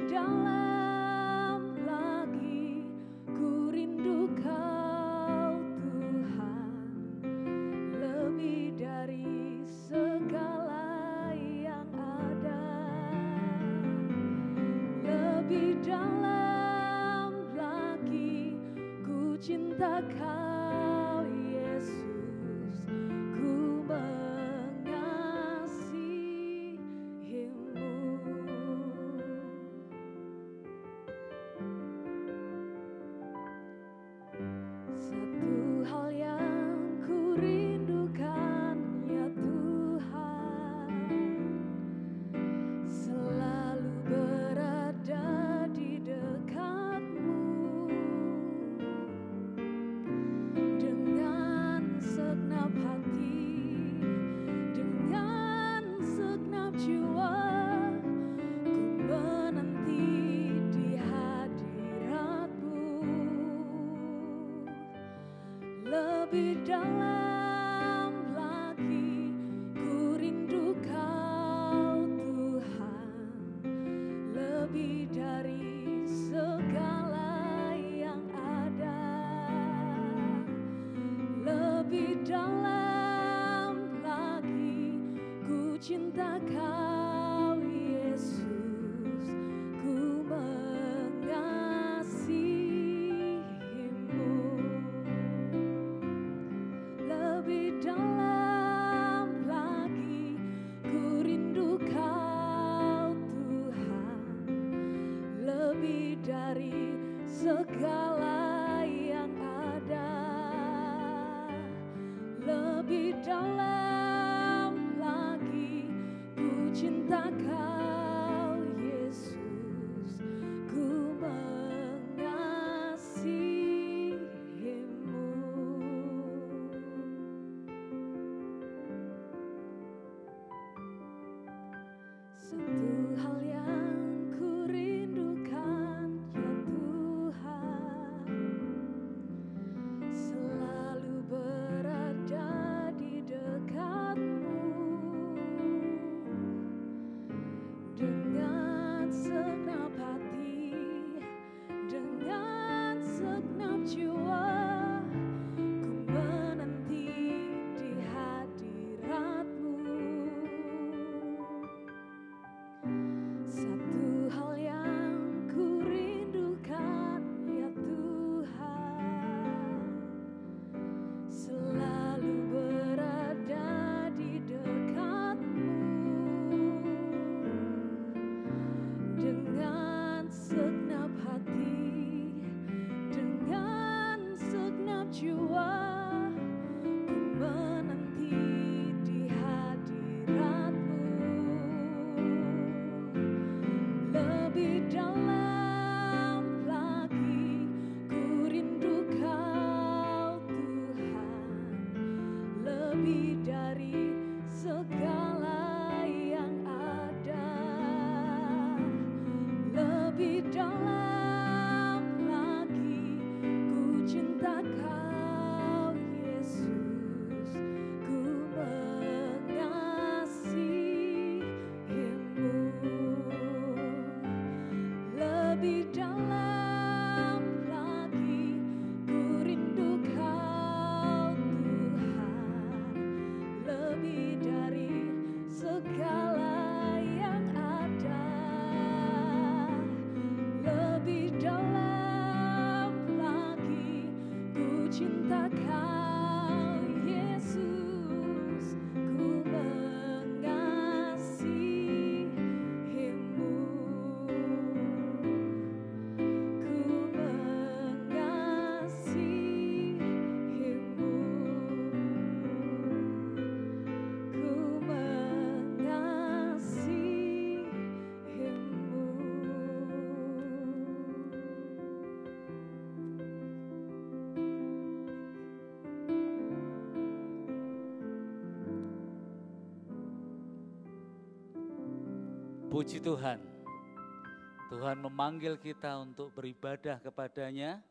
dalam lagi, ku rindu Kau Tuhan, lebih dari segala yang ada, lebih dalam lagi, ku cinta Kau Yesus, ku mengasihi-Mu. Satu hal yang ku rindukan ya Tuhan, selalu berada di dekat-Mu, dengan segenap hati, dengan segenap jiwa, ku menanti di hadirat-Mu. Lebih dalam lagi, ku rindu Kau Tuhan, lebih dari segala yang ada, lebih dalam lagi, ku cinta Kau Yesus, ku mengasihi-Mu. Lebih dalam lagi, ku rindu Kau Tuhan, lebih dari segala yang ada, lebih dalam lagi, ku cinta Kau Yesus, ku mengasihi-Mu. Satu hal yang ku rindukan ya Tuhan, selalu berada di dekat-Mu, dengan segenap hati, dengan segenap jiwa, ku menanti di hadirat-Mu. Satu hal yang ku rindukan ya Tuhan, selalu berada di dekat-Mu, dengan segenap hati, dengan segenap jiwa, ku menanti di hadirat-Mu. Lebih dalam lagi, ku rindu Kau Tuhan, lebih dari segala yang ada, lebih dalam lagi, ku cinta Kau Yesus, ku mengasihi-Mu. Lebih dalam lagi, ku rindu Kau Tuhan, lebih dari segala yang ada, lebih dalam lagi, ku cinta Kau Yesus, ku mengasihi-Mu. Ku mengasihi-Mu, ku mengasihi-Mu. Puji Tuhan, Tuhan memanggil kita untuk beribadah kepada-Nya,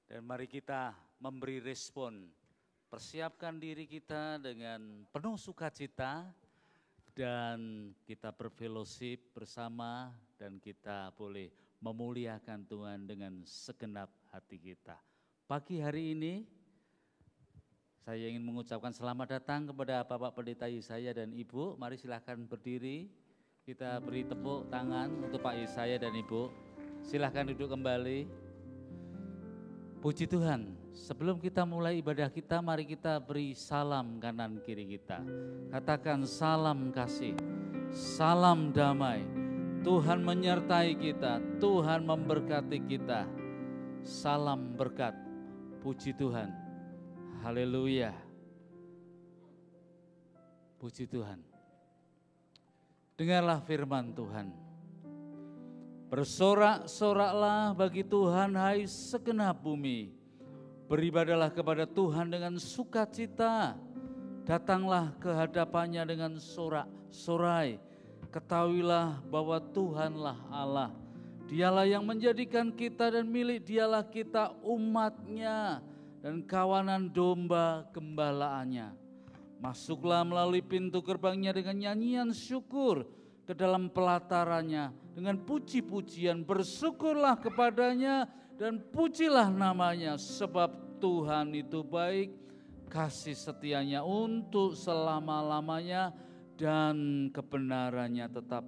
dan mari kita memberi respon, persiapkan diri kita dengan penuh sukacita, dan kita berfellowship bersama, dan kita boleh memuliakan Tuhan dengan segenap hati kita. Pagi hari ini saya ingin mengucapkan selamat datang kepada Bapak Pendeta Yesaya dan Ibu. Mari silahkan berdiri, kita beri tepuk tangan untuk Pak Yesaya dan Ibu. Silahkan duduk kembali. Puji Tuhan, sebelum kita mulai ibadah kita, mari kita beri salam kanan kiri kita. Katakan salam kasih, salam damai. Tuhan menyertai kita, Tuhan memberkati kita. Salam berkat, puji Tuhan. Haleluya. Puji Tuhan. Dengarlah firman Tuhan. Bersorak-soraklah bagi Tuhan hai segenap bumi. Beribadahlah kepada Tuhan dengan sukacita. Datanglah ke hadapannya dengan sorak-sorai. Ketahuilah bahwa Tuhanlah Allah. Dialah yang menjadikan kita dan milik dialah kita umatnya dan kawanan domba gembalaannya. Masuklah melalui pintu gerbangnya dengan nyanyian syukur, ke dalam pelatarannya dengan puji-pujian. Bersyukurlah kepadanya dan pujilah namanya, sebab Tuhan itu baik, kasih setianya untuk selama-lamanya dan kebenarannya tetap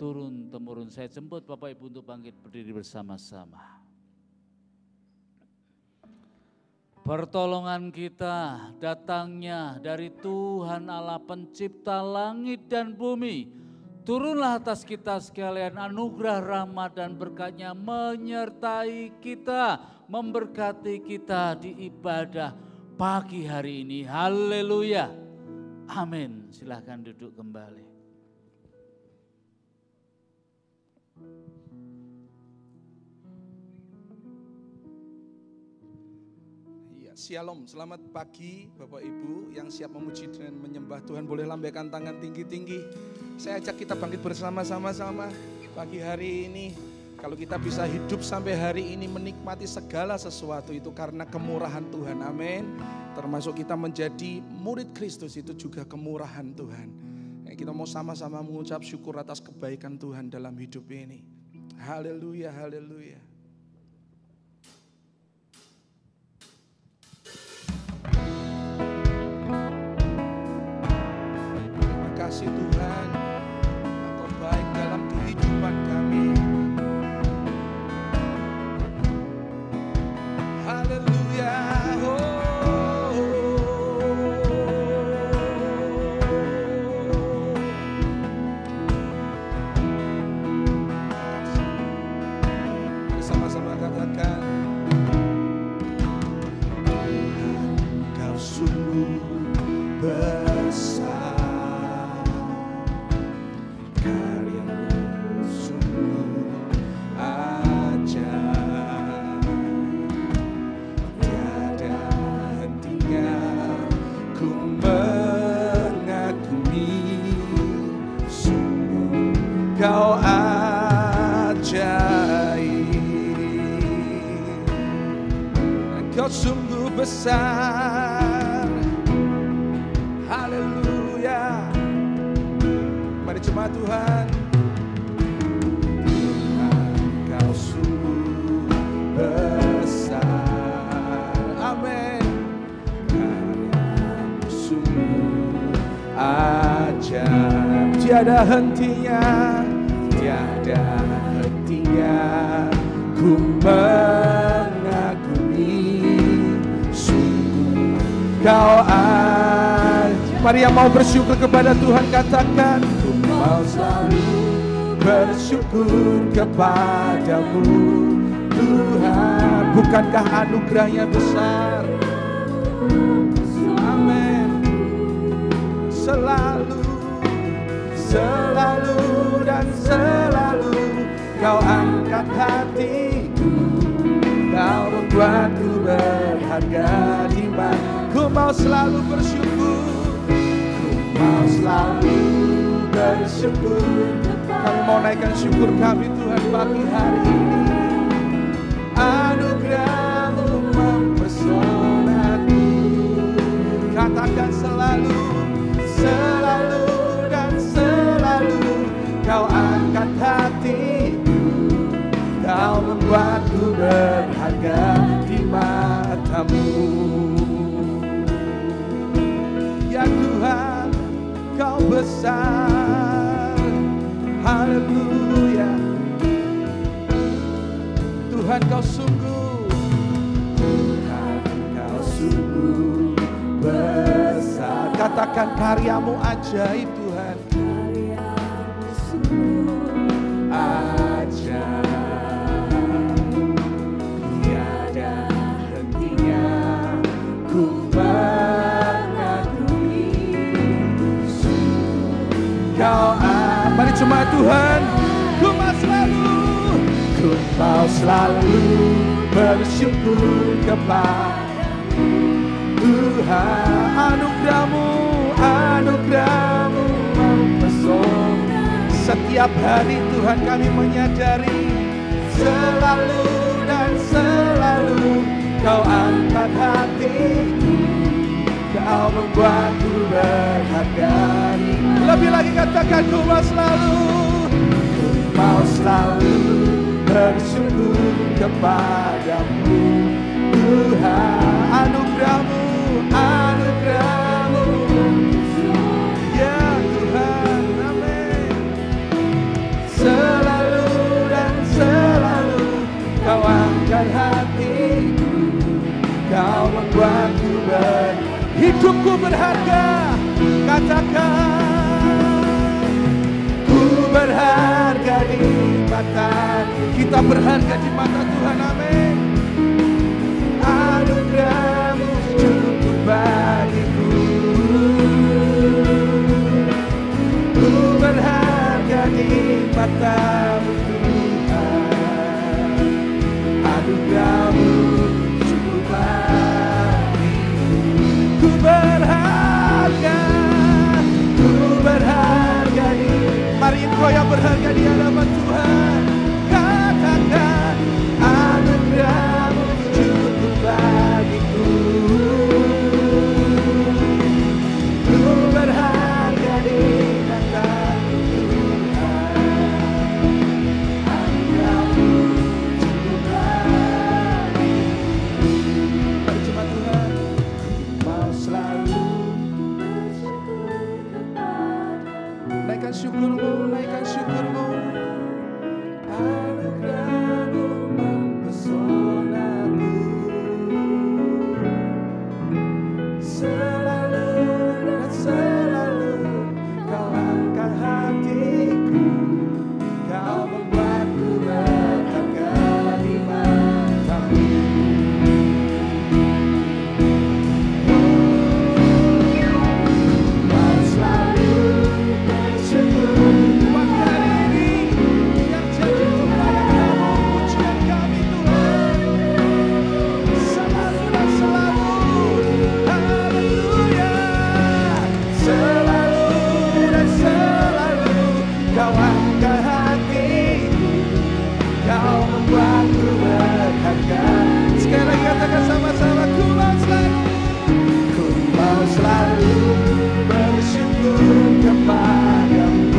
turun-temurun. Saya jemput Bapak Ibu untuk bangkit berdiri bersama-sama. Pertolongan kita datangnya dari Tuhan Allah pencipta langit dan bumi. Turunlah atas kita sekalian anugerah rahmat dan berkat-Nya menyertai kita, memberkati kita di ibadah pagi hari ini. Haleluya. Amin. Silahkan duduk kembali. Shalom, selamat pagi Bapak Ibu yang siap memuji dan menyembah Tuhan. Boleh lambaikan tangan tinggi-tinggi. Saya ajak kita bangkit bersama-sama pagi hari ini. Kalau kita bisa hidup sampai hari ini menikmati segala sesuatu itu karena kemurahan Tuhan, amin. Termasuk kita menjadi murid Kristus itu juga kemurahan Tuhan. Kita mau sama-sama mengucap syukur atas kebaikan Tuhan dalam hidup ini. Haleluya, haleluya. Kasih Tuhan, Engkau baik dalam kehidupan kami. Haleluya. Sama-sama katakan, Tuhan, Kau sungguh besar. Kau ajaib, Kau sungguh besar. Haleluya. Mari jemaat Tuhan. Tuhan, Kau sungguh besar. Amin. Karya-Mu sungguh ajaib. Tiada hentinya, tiada hentinya ku mengagumi. Sungguh Kau ajaib. Mari yang mau bersyukur kepada Tuhan katakan, ku mau selalu bersyukur kepadamu Tuhan. Bukankah anugerah-Nya besar? Amin. Selalu dan selalu Kau angkat hatiku, Kau membuatku berharga di mata. Ku mau selalu bersyukur, ku mau selalu bersyukur. Kami mau naikkan syukur kami Tuhan pagi hari ini. Anugerah-Mu mempesonaku. Katakan selalu dan selalu Kau angkat hatiku, Kau besar. Haleluya. Tuhan kau sungguh, Tuhan kau sungguh besar. Katakan karyamu ajaib Tuhan. Karyamu sungguh Ajaib, tiada hentinya ku mengagumi. Kau mari cuma Tuhan, ku mau selalu bersyukur kepadamu. Tuhan, anugerahmu mempesona. Setiap hari Tuhan kami menyadari, selalu dan selalu Kau angkat hatiku, Kau membuatku berharga. Lebih lagi katakan, ku mau selalu bersyukur kepadamu. Tuhan, anugerahmu ya Tuhan, amin. Selalu dan selalu Kau angkat hatiku, Kau membuatku hidupku berharga. Katakan, ku berharga di mata, kita berharga di mata Tuhan, amin. Anugerahmu cukup bagiku, ku berharga di mata-Mu Tuhan. Anugerahmu cukup bagiku, ku berharga di. Mari engkau yang berharga di hadapan Tuhan, katakan anugerahmu cukup bagiku, ku berharga di mata Tuhan. Anugerahmu cukup bagiku. Mari cuma Tuhan, mau selalu naikkan syukurmu, naikkan syukurmu. Anugerahmu mempesonaku, selalu dan selalu Kau angkat hatiku, Kau membuatku berharga di mata-Mu. Mau selalu bersyukur pagi hari ini, yang jadi Tuhan Kamu, pujian kami Tuhan, selalu dan selalu. Haleluya. Selalu dan selalu Kau angkat hatiku, Kau membuatku berharga. Sekali lagi katakan sama-sama, ku mau selalu bersyukur kepadamu.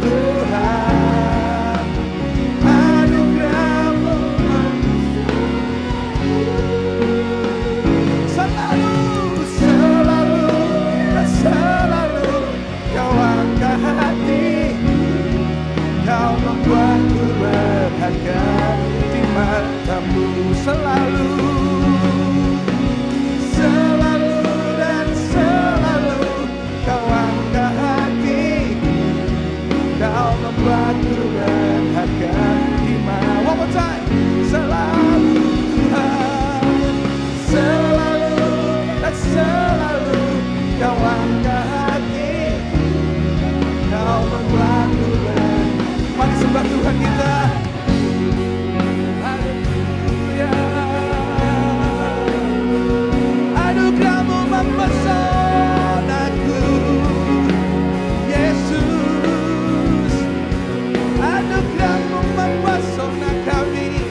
Tuhan, anugerahmu selalu dan selalu Kau angkat hatiku, Kau membuatku berharga di mata-Mu. Selalu dan selalu Kau angkat hatiku, Kau membuatku berharga di mata. One more time. Selalu Tuhan, selalu dan selalu Kau angkat hatiku, Kau membuatku berharga. Mari sembah Tuhan kita. Haleluya. Anugerahmu mempesonaku, Yesus. Anugerahmu mempesona kami,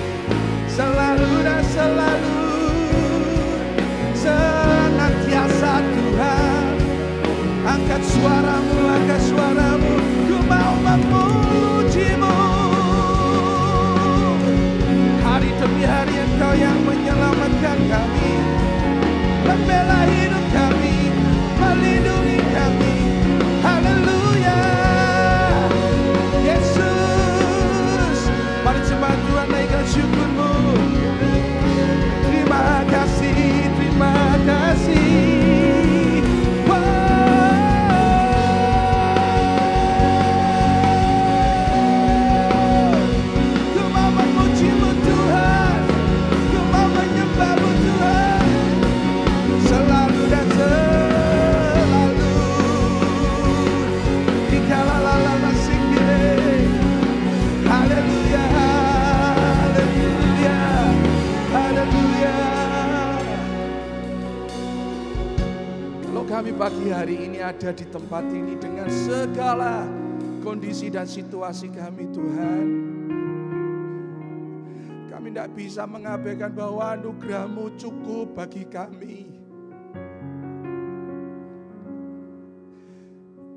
selalu dan selalu. Senantiasa Tuhan, angkat suaramu, ku mau memuji-Mu. Hari demi hari Engkau yang menyelamatkan kami, membela hidup kami, melindungi kami. Haleluya. kami pagi hari ini ada di tempat ini dengan segala kondisi dan situasi kami Tuhan. Kami tidak bisa mengabaikan bahwa anugerah-Mu cukup bagi kami.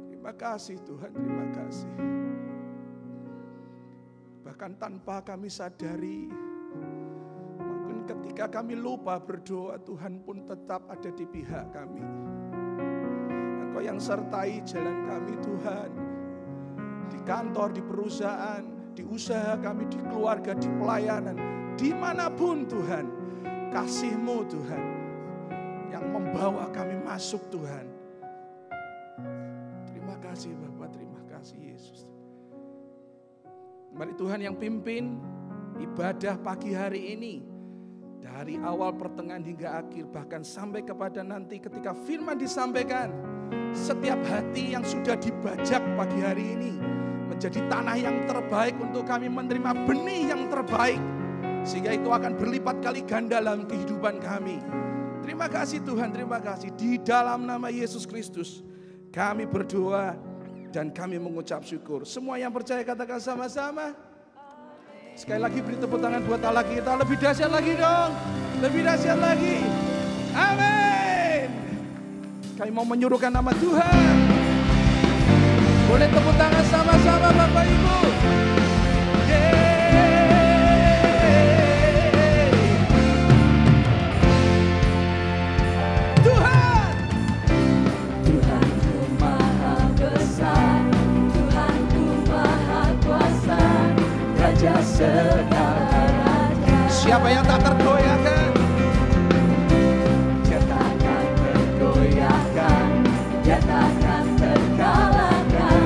Terima kasih Tuhan, terima kasih. Bahkan tanpa kami sadari, mungkin ketika kami lupa berdoa, Tuhan pun tetap ada di pihak kami. Engkau yang sertai jalan kami Tuhan, di kantor, di perusahaan, di usaha kami, di keluarga, di pelayanan, dimanapun Tuhan, kasih-Mu Tuhan, yang membawa kami masuk Tuhan. Terima kasih Bapak, terima kasih Yesus. Mari Tuhan yang pimpin ibadah pagi hari ini, dari awal pertengahan hingga akhir, bahkan sampai kepada nanti ketika firman disampaikan, setiap hati yang sudah dibajak pagi hari ini menjadi tanah yang terbaik untuk kami menerima benih yang terbaik, sehingga itu akan berlipat kali ganda dalam kehidupan kami. Terima kasih Tuhan, terima kasih. Di dalam nama Yesus Kristus kami berdoa dan kami mengucap syukur. Semua yang percaya katakan sama-sama. Sekali lagi beri tepuk tangan buat Allah kita. Lebih dahsyat lagi dong. Lebih dahsyat lagi. Amin. Kami mau menyuruhkan nama Tuhan. Boleh tepuk tangan sama-sama Bapak Ibu. Tuhan. Tuhanku Maha Besar, Tuhanku Maha Kuasa, Raja segala raja. Siapa yang tak tergoyahkan? Dia takkan tergoyahkan, dia takkan terkalahkan,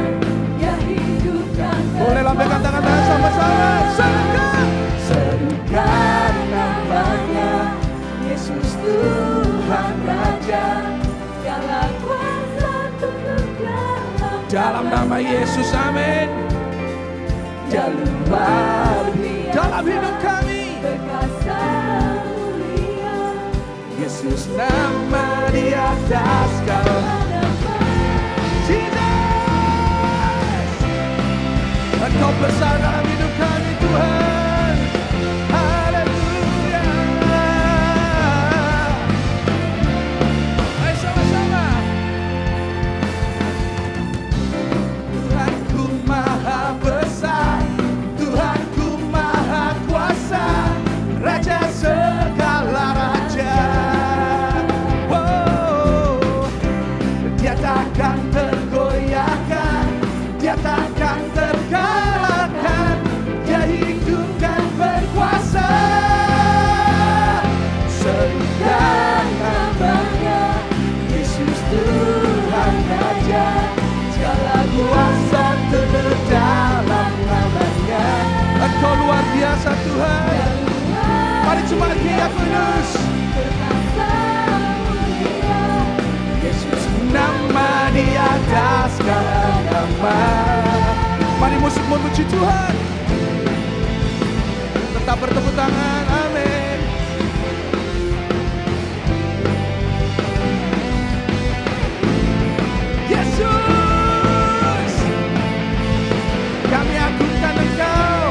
dia hidupkan. Boleh lambaikan tangan-tangan sama-sama. Serukan namanya, Yesus Tuhan Raja, segala kuasa tunduk Dalam nama Yesus, amin. Dia luar biasa Dalam hidup kami, perkasa mulia, Yesus nama di atas segala. Engkau besar dalam hidup kami Tuhan. Haleluya. Ayo sama-sama. Tuhanku Maha Besar, Tuhanku Maha Kuasa, Raja segala raja. Oh, Dia takkan tergoyahkan, Dia takkan terkalahkan, Dia hidup dan berkuasa. Serukan namanya, Yesus Tuhan Raja, segala kuasa tunduk dalam namanya. Engkau luar biasa Tuhan. Mari jemaat Dia kudus. perkasa mulia, Yesus nama di atas segala nama. Mari musik memuji Tuhan. Tetap bertepuk tangan, amin. Yesus, kami agungkan Engkau.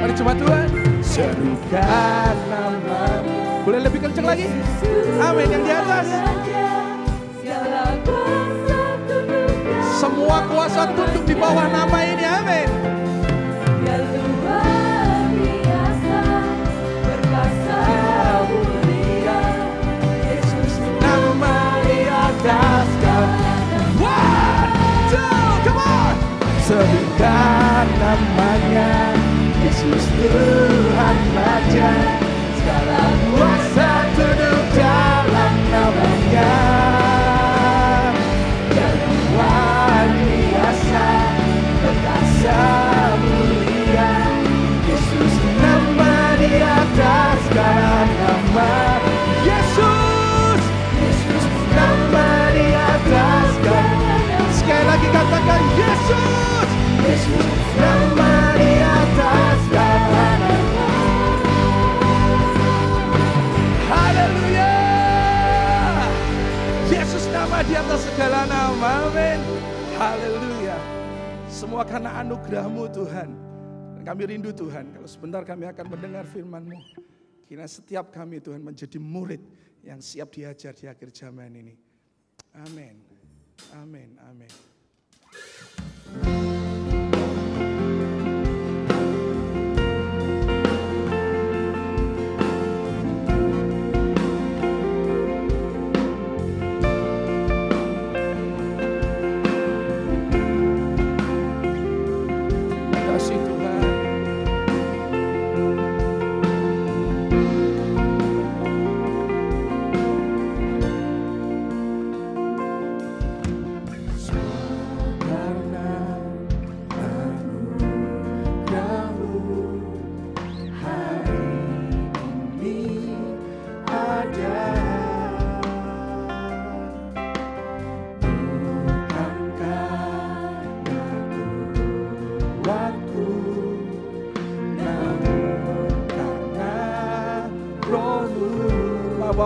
Mari jemaat Tuhan, serukan nama-Mu. Boleh lebih kencang lagi? Amin, yang di atas. segala kuasa tunduk Semua kuasa tunduk di bawah nama ini, amin. Dia luar biasa perkasa mulia, Yesus Nama di atas segala. One, two, come on. Serukan namanya, Yesus Tuhan Raja, segala kuasa tunduk dalam namanya. Dia luar biasa perkasa mulia, Yesus nama di atas segala nama. Yesus, Yesus nama di atas segala. Sekali lagi katakan Yesus, Yesus nama di atas segala nama. nama di atas segala nama. Amin. Haleluya. Semua karena anugerah-Mu Tuhan. Dan kami rindu Tuhan, kalau sebentar kami akan mendengar firman-Mu. Kiranya setiap kami Tuhan menjadi murid yang siap diajar di akhir zaman ini. Amin. Amin. Amin.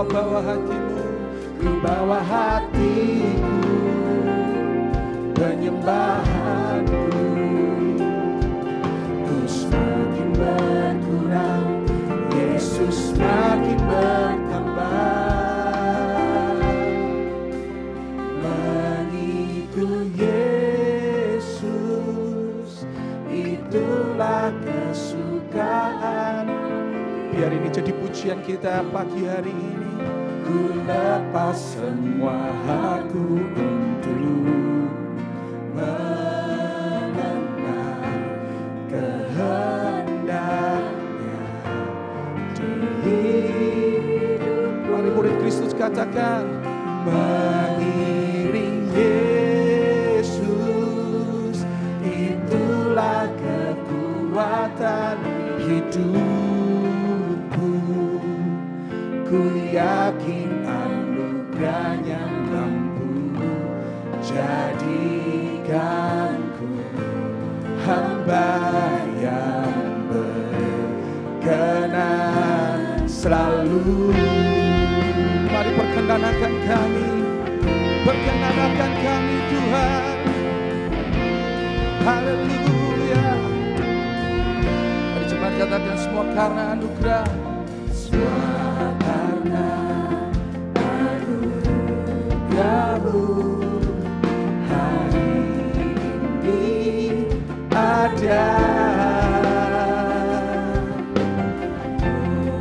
Bawa hatimu, ku bawa hatiku, penyembahanku, ku semakin berkurang, Yesus semakin bertambah. Mengikut Yesus, itulah kesukaan. Biar ini jadi pujian kita pagi hari ini. Ku lepas semua hakku untuk mengenal kehendaknya di hidup. Mari murid Kristus katakan, mengiring Yesus, itulah kekuatan hidupku. Ku yakin anugerahnya mampu jadikanku hamba yang berkenan selalu. Mari perkenankan kami Tuhan. Haleluya. Mari cepat katakan, semua karena anugerah. Semua karena anugerah-Mu hari ini ada.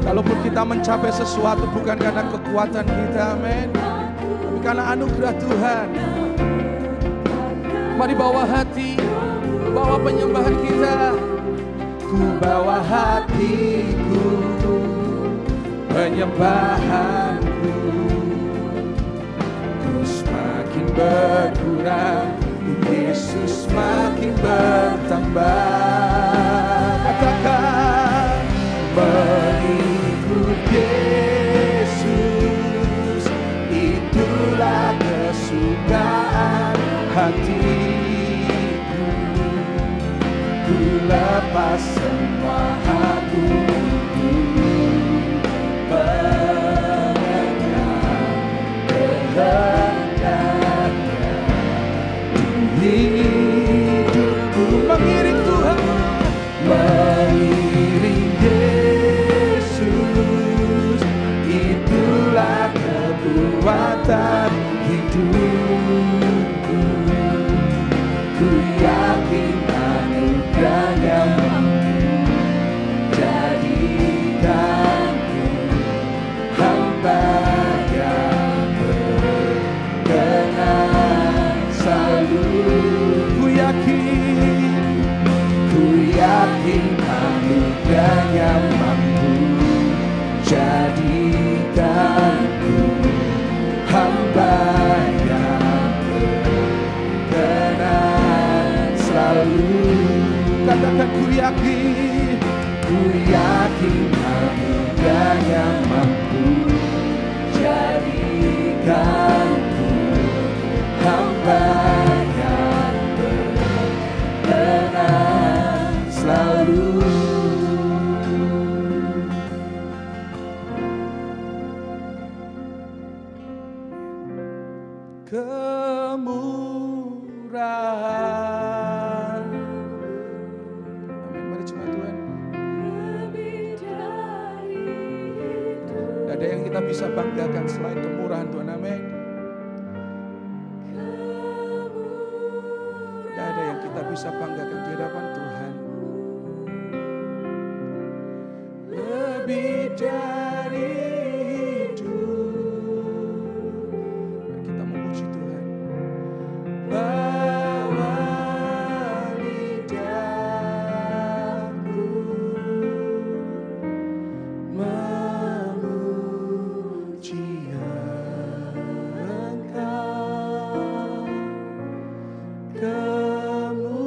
Kalaupun kita mencapai sesuatu bukan karena kekuatan kita, amin, tapi karena anugerah Tuhan. Mari bawa hati, bawa penyembahan kita. Ku bawa hatiku, penyembahanku, ku semakin berkurang, Yesus semakin bertambah. Katakan, mengikut Yesus, itulah kesukaan hatiku. Ku lepas semua hakku mengenal kehendaknya di hidupku. Mengiring Tuhan, mengiring Yesus, itulah kekuatan hidupku. Ku yakin anugerahnya mampu jadikanku hamba yang berkenan selalu. Ku yakin anugerahnya mampu jadikanku hamba yang berkenan selalu. Katakan, ku yakin anugerahnya mampu jadikanku hamba yang berkenan selalu. kemurahan. Amin, mari jemaat Tuhan. Tidak ada yang kita bisa banggakan selain kemurahan Tuhan, amin. Tidak ada yang kita bisa banggakan di hadapan Tuhan. Lebih dari hidup. Mari kita memuji Tuhan. Bawa lidahku memuji Engkau, kemurahan-Mu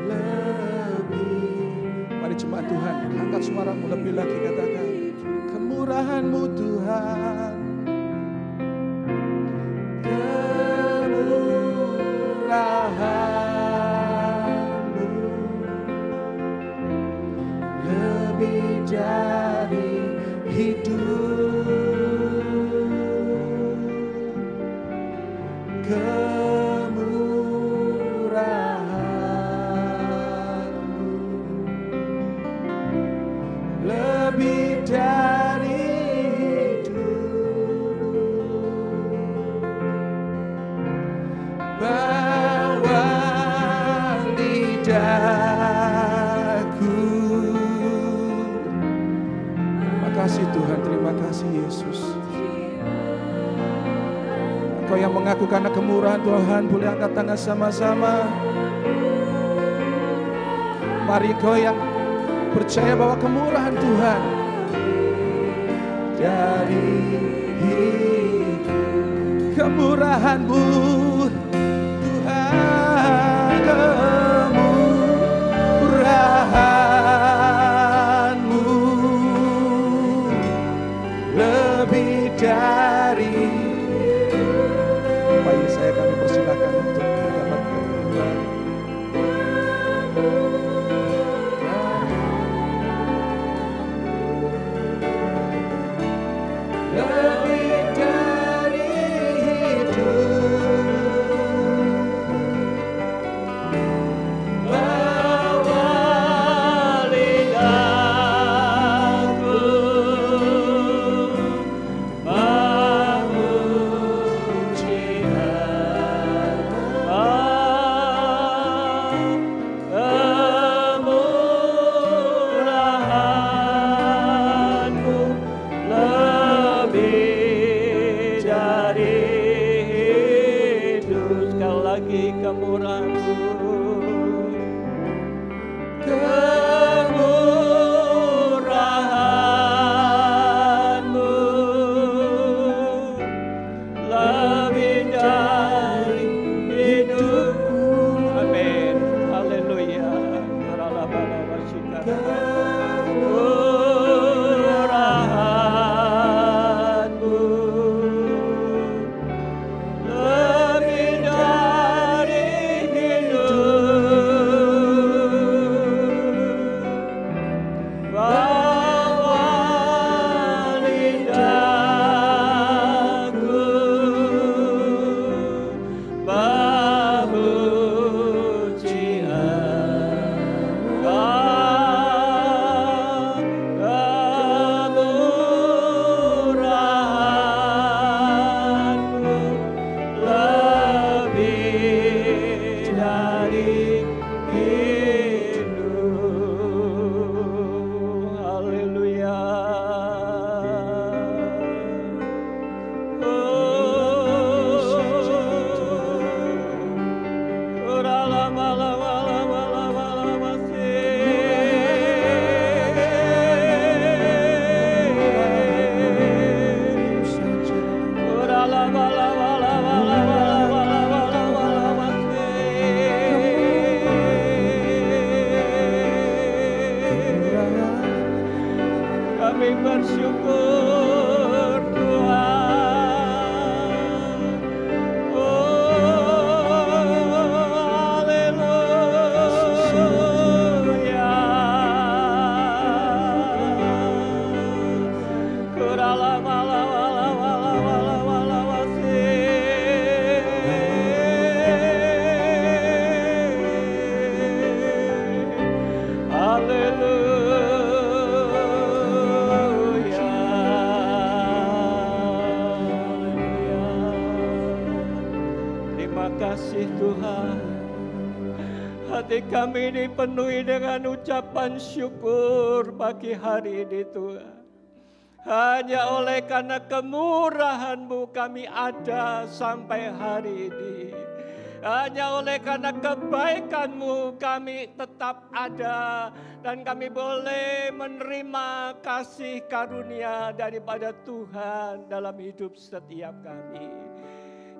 lebih. Mari jemaat Tuhan, angkat suaramu lebih lagi, katakan kemurahan-Mu Tuhan. Kemurahan-Mu lebih dari hidup. Kemurahan-Mu lebih dari bawa lidahku. Terima kasih Tuhan, terima kasih Yesus. Kau yang mengaku karena kemurahan Tuhan, boleh angkat tangan sama-sama. Mari kau yang percaya bahwa kemurahan Tuhan dari hidup. Kemurahan-Mu Tuhan, kemurahan-Mu lebih dari. Baik, saya kami persilakan untuk mendapatkan Tuhan. Lebih dari hidup, bawa lidahku memuji Engkau, Terima kasih Tuhan. Hati kami ini penuhi dengan ucapan syukur pagi hari ini Tuhan. Hanya oleh karena kemurahan-Mu kami ada sampai hari ini. Hanya oleh karena kebaikan-Mu kami tetap ada. Dan kami boleh menerima kasih karunia daripada Tuhan dalam hidup setiap kami.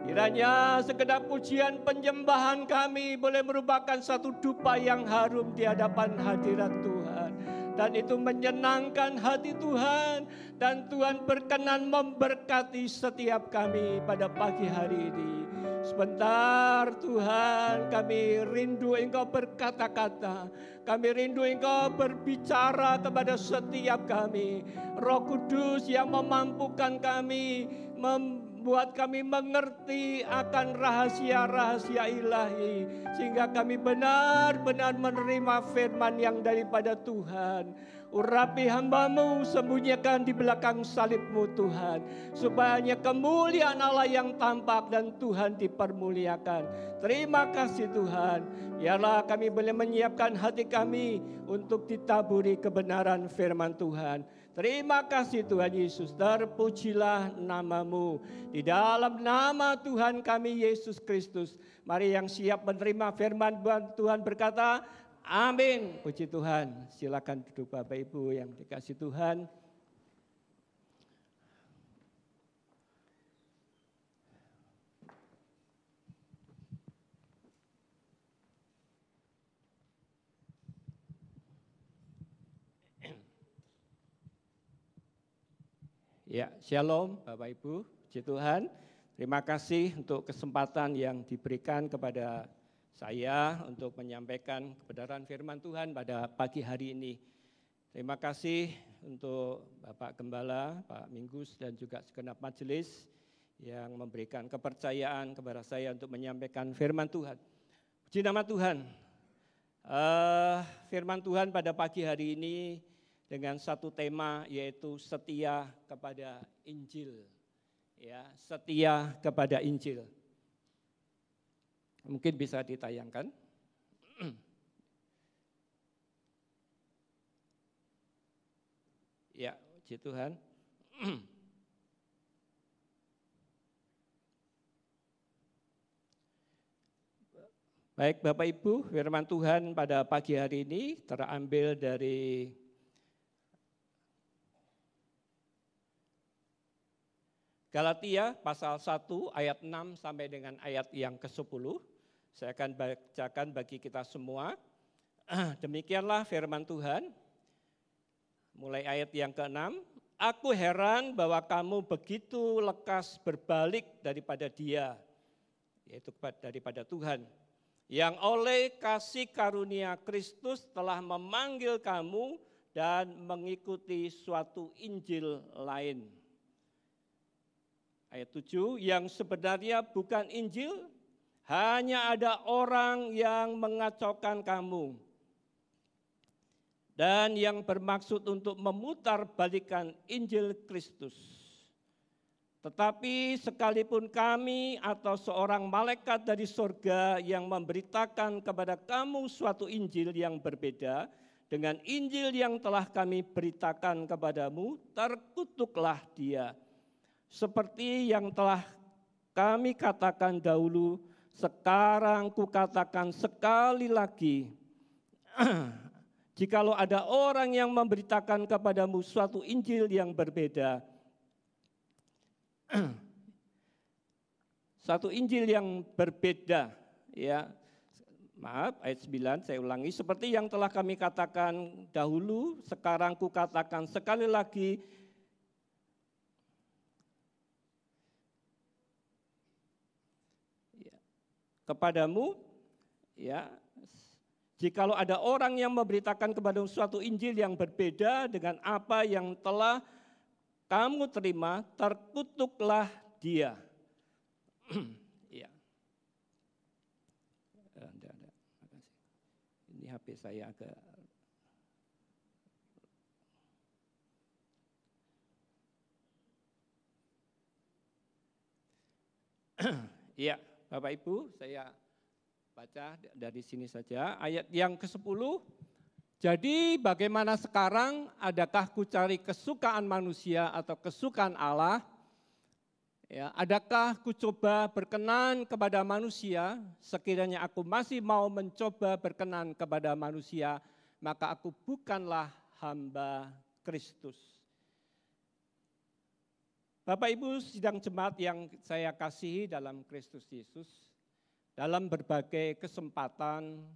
Kiranya segenap pujian penyembahan kami boleh merupakan satu dupa yang harum di hadapan hadirat Tuhan. Dan itu menyenangkan hati Tuhan. Dan Tuhan berkenan memberkati setiap kami pada pagi hari ini. Sebentar Tuhan, kami rindu Engkau berkata-kata. Kami rindu Engkau berbicara kepada setiap kami. Roh Kudus yang memampukan kami, membuat kami mengerti akan rahasia-rahasia ilahi. Sehingga kami benar-benar menerima firman yang daripada Tuhan. Urapi hamba-Mu, sembunyikan di belakang salib-Mu Tuhan. Supaya hanya kemuliaan Allah yang tampak dan Tuhan dipermuliakan. Terima kasih Tuhan. Biarlah kami boleh menyiapkan hati kami untuk ditaburi kebenaran firman Tuhan. Terima kasih Tuhan Yesus, terpujilah nama-Mu. Di dalam nama Tuhan kami Yesus Kristus. Mari yang siap menerima firman Tuhan berkata, amin. Puji Tuhan. Silakan duduk Bapak Ibu yang dikasih Tuhan. Ya, shalom Bapak Ibu, puji Tuhan. Terima kasih untuk kesempatan yang diberikan kepada saya untuk menyampaikan kebenaran firman Tuhan pada pagi hari ini. Terima kasih untuk Bapak Gembala, Pak Minggus dan juga segenap majelis yang memberikan kepercayaan kepada saya untuk menyampaikan firman Tuhan. Puji nama Tuhan. Firman Tuhan pada pagi hari ini dengan satu tema yaitu setia kepada Injil. Ya, setia kepada Injil. Mungkin bisa ditayangkan. Ya, puji Tuhan. Baik Bapak Ibu, firman Tuhan pada pagi hari ini terambil dari Galatia pasal 1 ayat 6 sampai dengan ayat yang ke-10. Saya akan bacakan bagi kita semua. Demikianlah firman Tuhan. Mulai ayat yang ke-6. Aku heran bahwa kamu begitu lekas berbalik daripada Dia, yaitu daripada Tuhan, yang oleh kasih karunia Kristus telah memanggil kamu dan mengikuti suatu Injil lain. Ayat 7, yang sebenarnya bukan Injil, hanya ada orang yang mengacaukan kamu dan yang bermaksud untuk memutarbalikkan Injil Kristus. Tetapi sekalipun kami atau seorang malaikat dari surga yang memberitakan kepada kamu suatu Injil yang berbeda dengan Injil yang telah kami beritakan kepadamu, terkutuklah dia. Seperti yang telah kami katakan dahulu, sekarang kukatakan sekali lagi, jikalau ada orang yang memberitakan kepadamu suatu Injil yang berbeda, satu Injil yang berbeda, ya, maaf, ayat 9 saya ulangi, seperti yang telah kami katakan dahulu, sekarang kukatakan sekali lagi, kepadamu, ya, jikalau ada orang yang memberitakan kepadamu suatu Injil yang berbeda dengan apa yang telah kamu terima, terkutuklah dia. Ya. Makasih. Ini HP saya agak ya, Bapak Ibu, saya baca dari sini saja ayat yang ke-10. Jadi bagaimana sekarang, adakah ku cari kesukaan manusia atau kesukaan Allah? Ya, adakah ku coba berkenan kepada manusia? Sekiranya aku masih mau mencoba berkenan kepada manusia, maka aku bukanlah hamba Kristus. Bapak Ibu sidang jemaat yang saya kasihi dalam Kristus Yesus, dalam berbagai kesempatan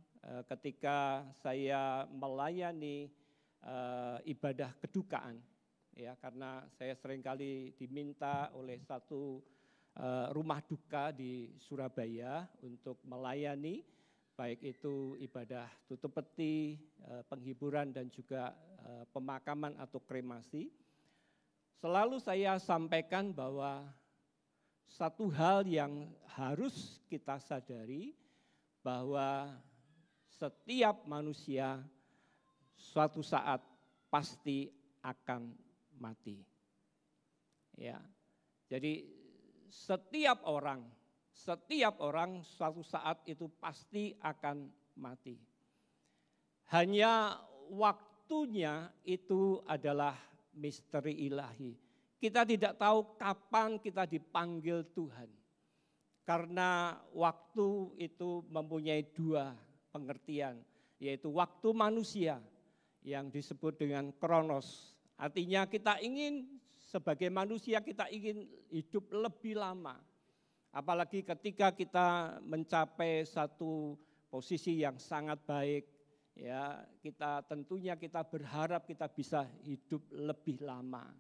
ketika saya melayani ibadah kedukaan, ya, karena saya seringkali diminta oleh satu rumah duka di Surabaya untuk melayani, baik itu ibadah tutup peti, penghiburan dan juga pemakaman atau kremasi. Selalu saya sampaikan bahwa satu hal yang harus kita sadari, bahwa setiap manusia suatu saat pasti akan mati. Ya. Jadi setiap orang suatu saat itu pasti akan mati. Hanya waktunya itu adalah misteri ilahi. Kita tidak tahu kapan kita dipanggil Tuhan. Karena waktu itu mempunyai dua pengertian, yaitu waktu manusia yang disebut dengan kronos. Artinya kita ingin sebagai manusia kita ingin hidup lebih lama. Apalagi ketika kita mencapai satu posisi yang sangat baik, ya, tentunya kita berharap kita bisa hidup lebih lama.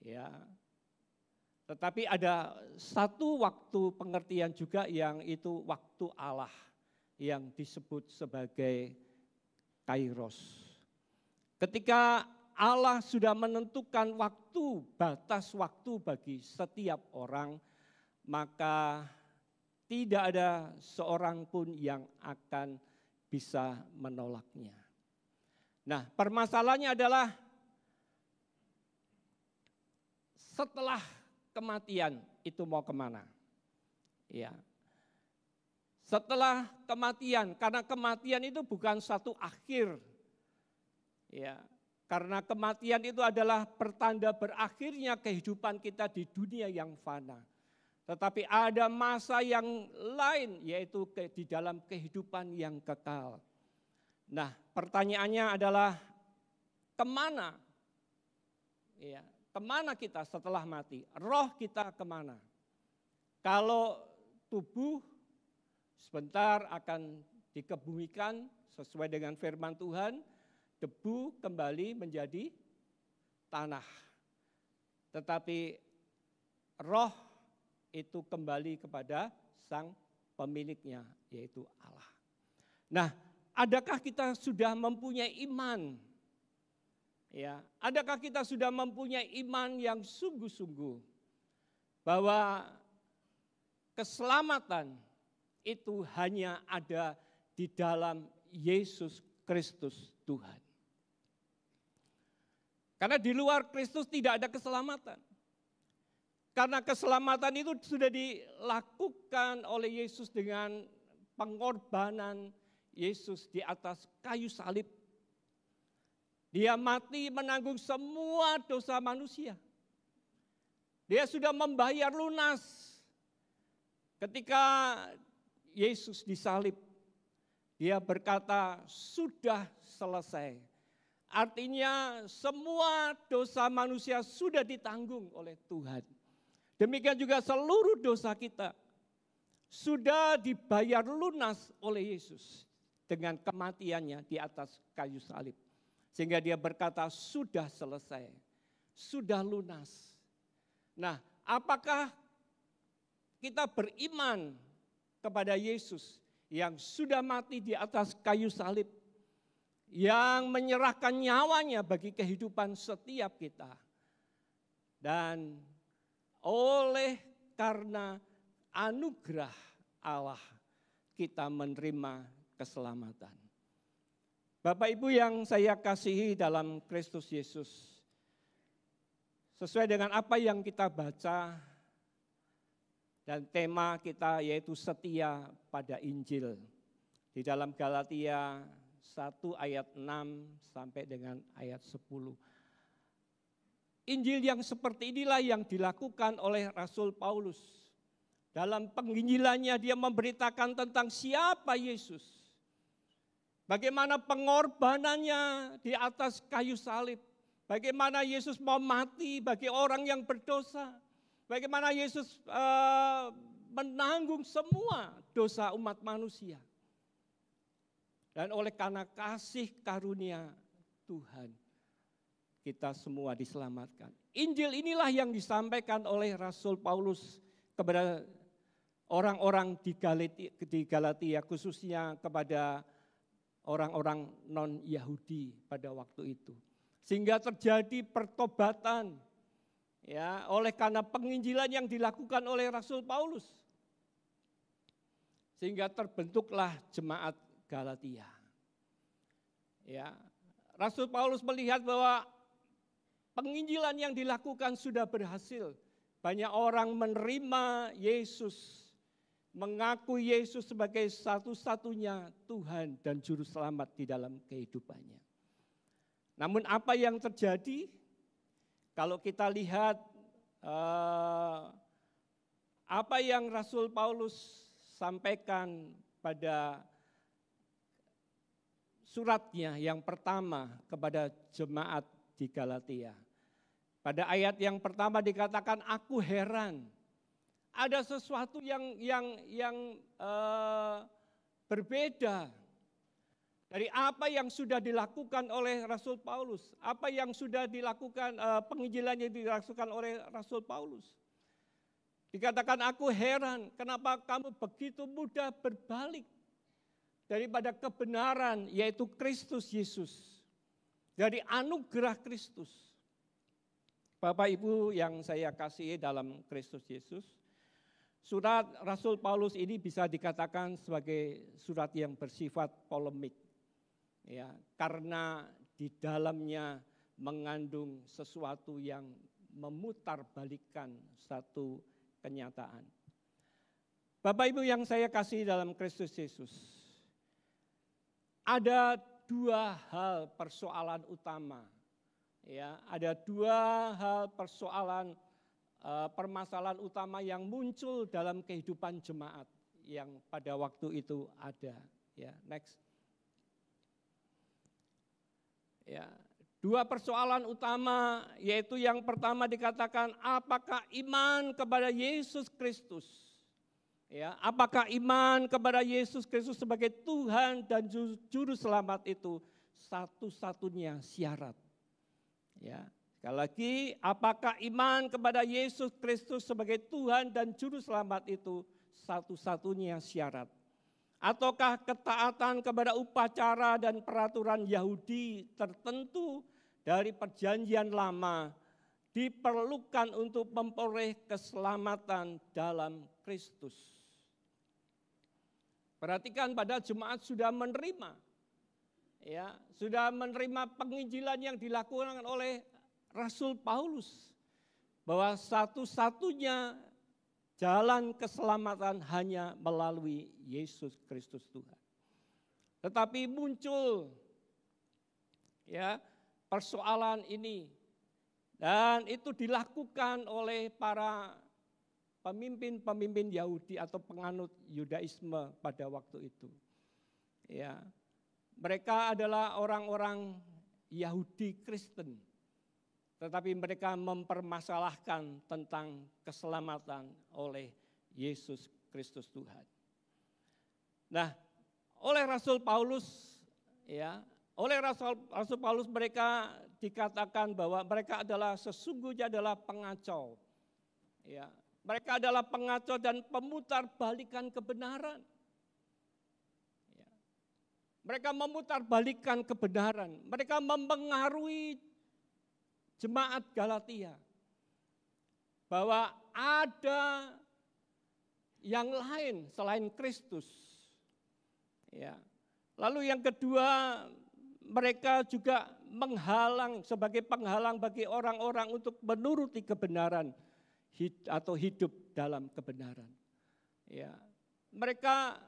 Ya. Tetapi ada satu waktu pengertian juga yang itu waktu Allah yang disebut sebagai kairos. Ketika Allah sudah menentukan waktu, batas waktu bagi setiap orang, maka tidak ada seorang pun yang akan bisa menolaknya. Nah, permasalahannya adalah setelah kematian itu mau kemana? Ya. Setelah kematian, karena kematian itu bukan satu akhir. Ya, karena kematian itu adalah pertanda berakhirnya kehidupan kita di dunia yang fana. Tetapi ada masa yang lain, yaitu di dalam kehidupan yang kekal. Nah, pertanyaannya adalah kemana? Ya, kemana kita setelah mati? Roh kita kemana? Kalau tubuh sebentar akan dikebumikan sesuai dengan firman Tuhan, debu kembali menjadi tanah. Tetapi roh itu kembali kepada sang pemiliknya, yaitu Allah. Nah, adakah kita sudah mempunyai iman? Ya, adakah kita sudah mempunyai iman yang sungguh-sungguh bahwa keselamatan itu hanya ada di dalam Yesus Kristus Tuhan. Karena di luar Kristus tidak ada keselamatan. Karena keselamatan itu sudah dilakukan oleh Yesus dengan pengorbanan Yesus di atas kayu salib. Dia mati menanggung semua dosa manusia. Dia sudah membayar lunas. Ketika Yesus disalib, dia berkata, sudah selesai. Artinya semua dosa manusia sudah ditanggung oleh Tuhan. Demikian juga seluruh dosa kita sudah dibayar lunas oleh Yesus dengan kematiannya di atas kayu salib. Sehingga dia berkata sudah selesai, sudah lunas. Nah, apakah kita beriman kepada Yesus yang sudah mati di atas kayu salib, yang menyerahkan nyawanya bagi kehidupan setiap kita? Dan oleh karena anugerah Allah kita menerima keselamatan. Bapak Ibu yang saya kasihi dalam Kristus Yesus, sesuai dengan apa yang kita baca dan tema kita yaitu setia pada Injil. Di dalam Galatia 1 ayat 6 sampai dengan ayat 10. Injil yang seperti inilah yang dilakukan oleh Rasul Paulus. Dalam penginjilannya dia memberitakan tentang siapa Yesus. Bagaimana pengorbanannya di atas kayu salib. Bagaimana Yesus mau mati bagi orang yang berdosa. Bagaimana Yesus menanggung semua dosa umat manusia. Dan oleh karena kasih karunia Tuhan, kita semua diselamatkan. Injil inilah yang disampaikan oleh Rasul Paulus kepada orang-orang di Galatia, khususnya kepada orang-orang non-Yahudi pada waktu itu. Sehingga terjadi pertobatan ya oleh karena penginjilan yang dilakukan oleh Rasul Paulus. Sehingga terbentuklah jemaat Galatia. Ya, Rasul Paulus melihat bahwa penginjilan yang dilakukan sudah berhasil. Banyak orang menerima Yesus, mengaku Yesus sebagai satu-satunya Tuhan dan Juru Selamat di dalam kehidupannya. Namun apa yang terjadi? Kalau kita lihat apa yang Rasul Paulus sampaikan pada suratnya yang pertama kepada jemaat di Galatia. Pada ayat yang pertama dikatakan, aku heran. Ada sesuatu yang berbeda dari apa yang sudah dilakukan oleh Rasul Paulus. Apa yang sudah dilakukan, penginjilan yang dilakukan oleh Rasul Paulus. Dikatakan aku heran, kenapa kamu begitu mudah berbalik daripada kebenaran, yaitu Kristus Yesus. Dari anugerah Kristus. Bapak Ibu yang saya kasihi dalam Kristus Yesus, surat Rasul Paulus ini bisa dikatakan sebagai surat yang bersifat polemik. Ya, karena di dalamnya mengandung sesuatu yang memutarbalikkan satu kenyataan. Bapak Ibu yang saya kasih dalam Kristus Yesus, ada dua hal persoalan utama. Ya, ada dua hal permasalahan utama yang muncul dalam kehidupan jemaat yang pada waktu itu ada. Ya, next. Ya, dua persoalan utama yaitu yang pertama dikatakan apakah iman kepada Yesus Kristus, ya, apakah iman kepada Yesus Kristus sebagai Tuhan dan Juru Selamat itu satu-satunya syarat. Ya, sekali lagi, apakah iman kepada Yesus Kristus sebagai Tuhan dan Juru Selamat itu satu-satunya syarat? Ataukah ketaatan kepada upacara dan peraturan Yahudi tertentu dari perjanjian lama diperlukan untuk memperoleh keselamatan dalam Kristus? Perhatikan, pada jemaat sudah menerima, ya, sudah menerima penginjilan yang dilakukan oleh Rasul Paulus, bahwa satu-satunya jalan keselamatan hanya melalui Yesus Kristus Tuhan. Tetapi muncul ya persoalan ini, dan itu dilakukan oleh para pemimpin-pemimpin Yahudi atau penganut Yudaisme pada waktu itu. Ya, mereka adalah orang-orang Yahudi Kristen. Tetapi mereka mempermasalahkan tentang keselamatan oleh Yesus Kristus Tuhan. Nah, oleh Rasul Paulus, ya, oleh Rasul Paulus mereka dikatakan bahwa mereka adalah sesungguhnya adalah pengacau. Ya, mereka adalah pengacau dan pemutarbalikan kebenaran. Ya, mereka memutarbalikan kebenaran. Mereka mempengaruhi jemaat Galatia. bahwa ada yang lain selain Kristus. Ya. Lalu yang kedua, mereka juga menghalang sebagai penghalang bagi orang-orang untuk menuruti kebenaran atau hidup dalam kebenaran. Ya. Mereka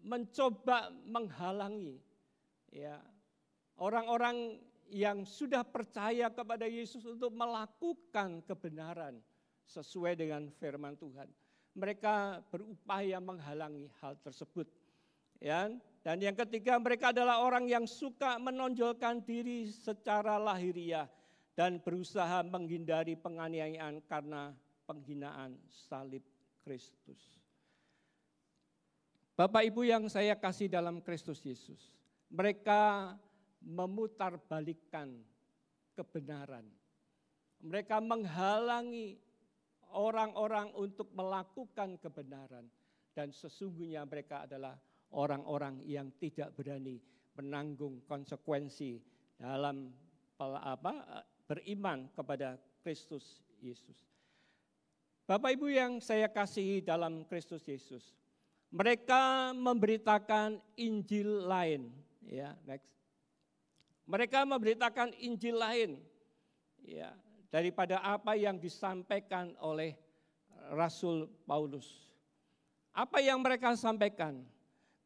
mencoba menghalangi ya orang-orang yang sudah percaya kepada Yesus untuk melakukan kebenaran sesuai dengan firman Tuhan. Mereka berupaya menghalangi hal tersebut. Ya, dan yang ketiga, mereka adalah orang yang suka menonjolkan diri secara lahiriah dan berusaha menghindari penganiayaan karena penghinaan salib Kristus. Bapak Ibu yang saya kasih dalam Kristus Yesus, mereka memutarbalikkan kebenaran. Mereka menghalangi orang-orang untuk melakukan kebenaran, dan sesungguhnya mereka adalah orang-orang yang tidak berani menanggung konsekuensi dalam beriman kepada Kristus Yesus. Bapak Ibu yang saya kasihi dalam Kristus Yesus, mereka memberitakan Injil lain. Ya, next. Mereka memberitakan Injil lain, ya, daripada apa yang disampaikan oleh Rasul Paulus. Apa yang mereka sampaikan?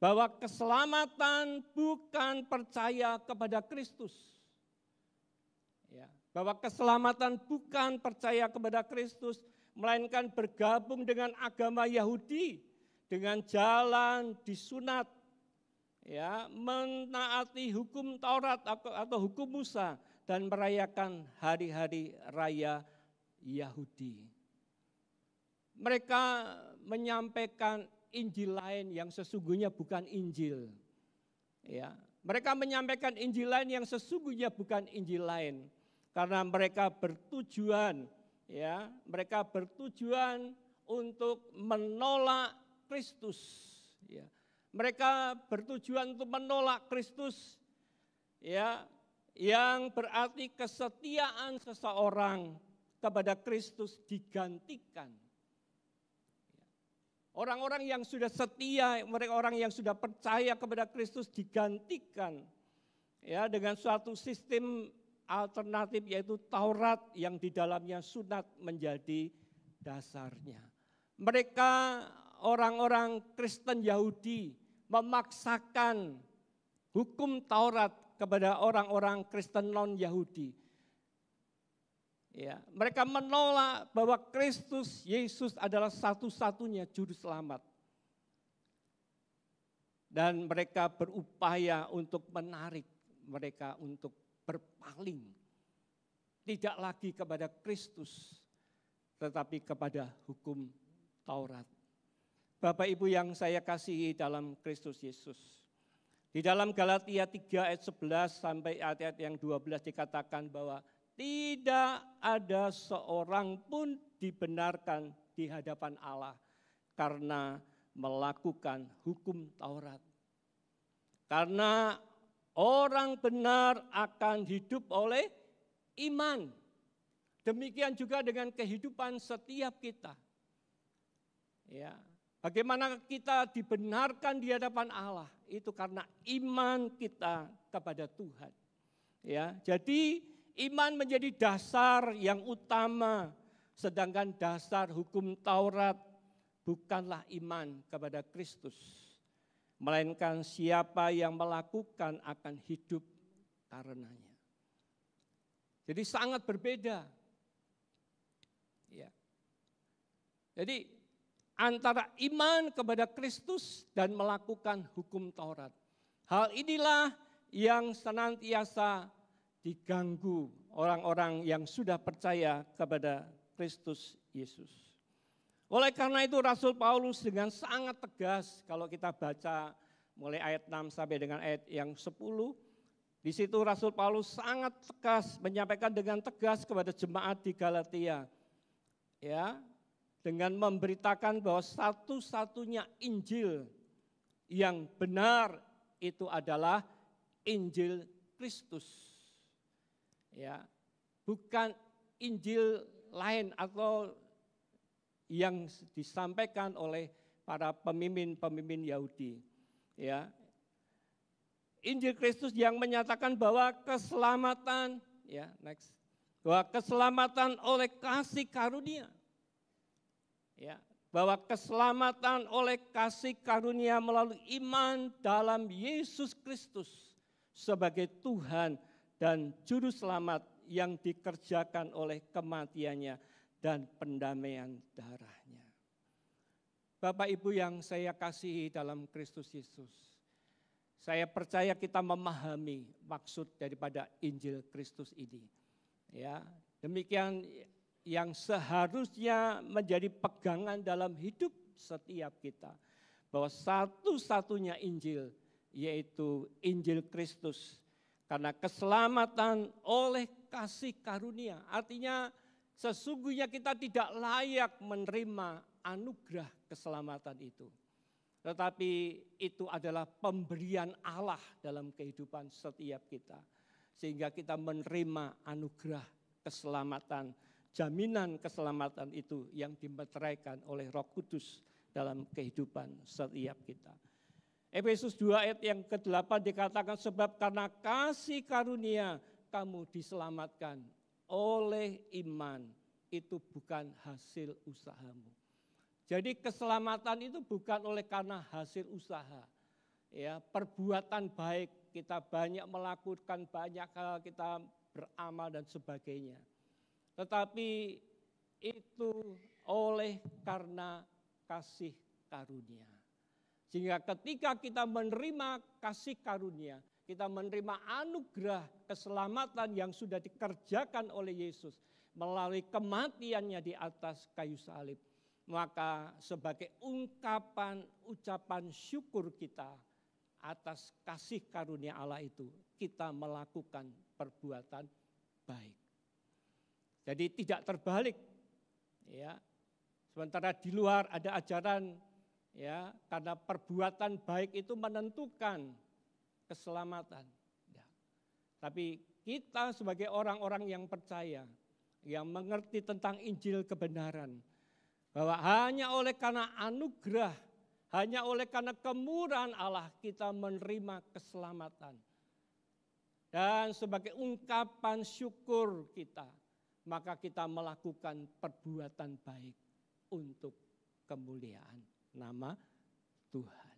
Bahwa keselamatan bukan percaya kepada Kristus. Ya, bahwa keselamatan bukan percaya kepada Kristus, melainkan bergabung dengan agama Yahudi, dengan jalan disunat, ya, menaati hukum Taurat atau hukum Musa, dan merayakan hari-hari raya Yahudi. Mereka menyampaikan Injil lain yang sesungguhnya bukan Injil. Ya, mereka menyampaikan Injil lain yang sesungguhnya bukan Injil lain, karena mereka bertujuan, ya, mereka bertujuan untuk menolak Kristus. Ya. Mereka bertujuan untuk menolak Kristus, ya, yang berarti kesetiaan seseorang kepada Kristus digantikan. Orang-orang yang sudah setia, orang yang sudah percaya kepada Kristus digantikan, ya, dengan suatu sistem alternatif, yaitu Taurat yang di dalamnya sunat menjadi dasarnya. Mereka orang-orang Kristen Yahudi memaksakan hukum Taurat kepada orang-orang Kristen non-Yahudi. Ya, mereka menolak bahwa Kristus Yesus adalah satu-satunya juru selamat. Dan mereka berupaya untuk menarik mereka untuk berpaling. Tidak lagi kepada Kristus, tetapi kepada hukum Taurat. Bapak Ibu yang saya kasihi dalam Kristus Yesus. Di dalam Galatia 3 ayat 11 sampai ayat yang 12 dikatakan bahwa tidak ada seorang pun dibenarkan di hadapan Allah karena melakukan hukum Taurat. Karena orang benar akan hidup oleh iman. Demikian juga dengan kehidupan setiap kita. Ya, bagaimana kita dibenarkan di hadapan Allah? Itu karena iman kita kepada Tuhan. Ya, jadi iman menjadi dasar yang utama, sedangkan dasar hukum Taurat bukanlah iman kepada Kristus, melainkan siapa yang melakukan akan hidup karenanya. Jadi sangat berbeda. Ya. Jadi antara iman kepada Kristus dan melakukan hukum Taurat. Hal inilah yang senantiasa diganggu orang-orang yang sudah percaya kepada Kristus Yesus. Oleh karena itu Rasul Paulus dengan sangat tegas, kalau kita baca mulai ayat 6 sampai dengan ayat yang 10, di situ Rasul Paulus sangat tegas menyampaikan dengan tegas kepada jemaat di Galatia, ya, dengan memberitakan bahwa satu-satunya Injil yang benar itu adalah Injil Kristus. Ya, bukan Injil lain atau yang disampaikan oleh para pemimpin-pemimpin Yahudi. Ya. Injil Kristus yang menyatakan bahwa keselamatan, ya, next. Bahwa keselamatan oleh kasih karunia. Ya, bahwa keselamatan oleh kasih karunia melalui iman dalam Yesus Kristus sebagai Tuhan dan juru selamat yang dikerjakan oleh kematiannya dan pendamaian darahnya. Bapak Ibu yang saya kasihi dalam Kristus Yesus, saya percaya kita memahami maksud daripada Injil Kristus ini. Ya, demikian yang seharusnya menjadi pegangan dalam hidup setiap kita. Bahwa satu-satunya Injil yaitu Injil Kristus. Karena keselamatan oleh kasih karunia. Artinya sesungguhnya kita tidak layak menerima anugerah keselamatan itu. Tetapi itu adalah pemberian Allah dalam kehidupan setiap kita. Sehingga kita menerima anugerah keselamatan, jaminan keselamatan itu yang dimeteraikan oleh Roh Kudus dalam kehidupan setiap kita. Efesus 2 ayat yang ke-8 dikatakan sebab karena kasih karunia kamu diselamatkan oleh iman, itu bukan hasil usahamu. Jadi keselamatan itu bukan oleh karena hasil usaha. Ya, perbuatan baik, kita banyak melakukan banyak hal, kita beramal dan sebagainya. Tetapi itu oleh karena kasih karunia. Sehingga ketika kita menerima kasih karunia, kita menerima anugerah keselamatan yang sudah dikerjakan oleh Yesus melalui kematiannya di atas kayu salib. Maka sebagai ucapan syukur kita atas kasih karunia Allah itu, kita melakukan perbuatan baik. Jadi tidak terbalik. Ya. Sementara di luar ada ajaran, ya, karena perbuatan baik itu menentukan keselamatan. Ya. Tapi kita sebagai orang-orang yang percaya, yang mengerti tentang Injil kebenaran, bahwa hanya oleh karena anugerah, hanya oleh karena kemurahan Allah kita menerima keselamatan. Dan sebagai ungkapan syukur kita, maka kita melakukan perbuatan baik untuk kemuliaan nama Tuhan.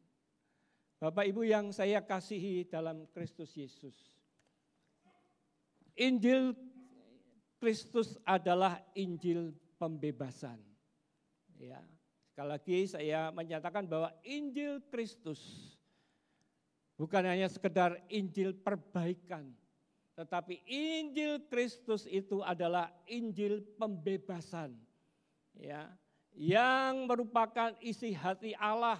Bapak Ibu yang saya kasihi dalam Kristus Yesus, Injil Kristus adalah Injil pembebasan. Ya, sekali lagi saya menyatakan bahwa Injil Kristus bukan hanya sekedar Injil perbaikan, tetapi Injil Kristus itu adalah Injil pembebasan. Ya, yang merupakan isi hati Allah,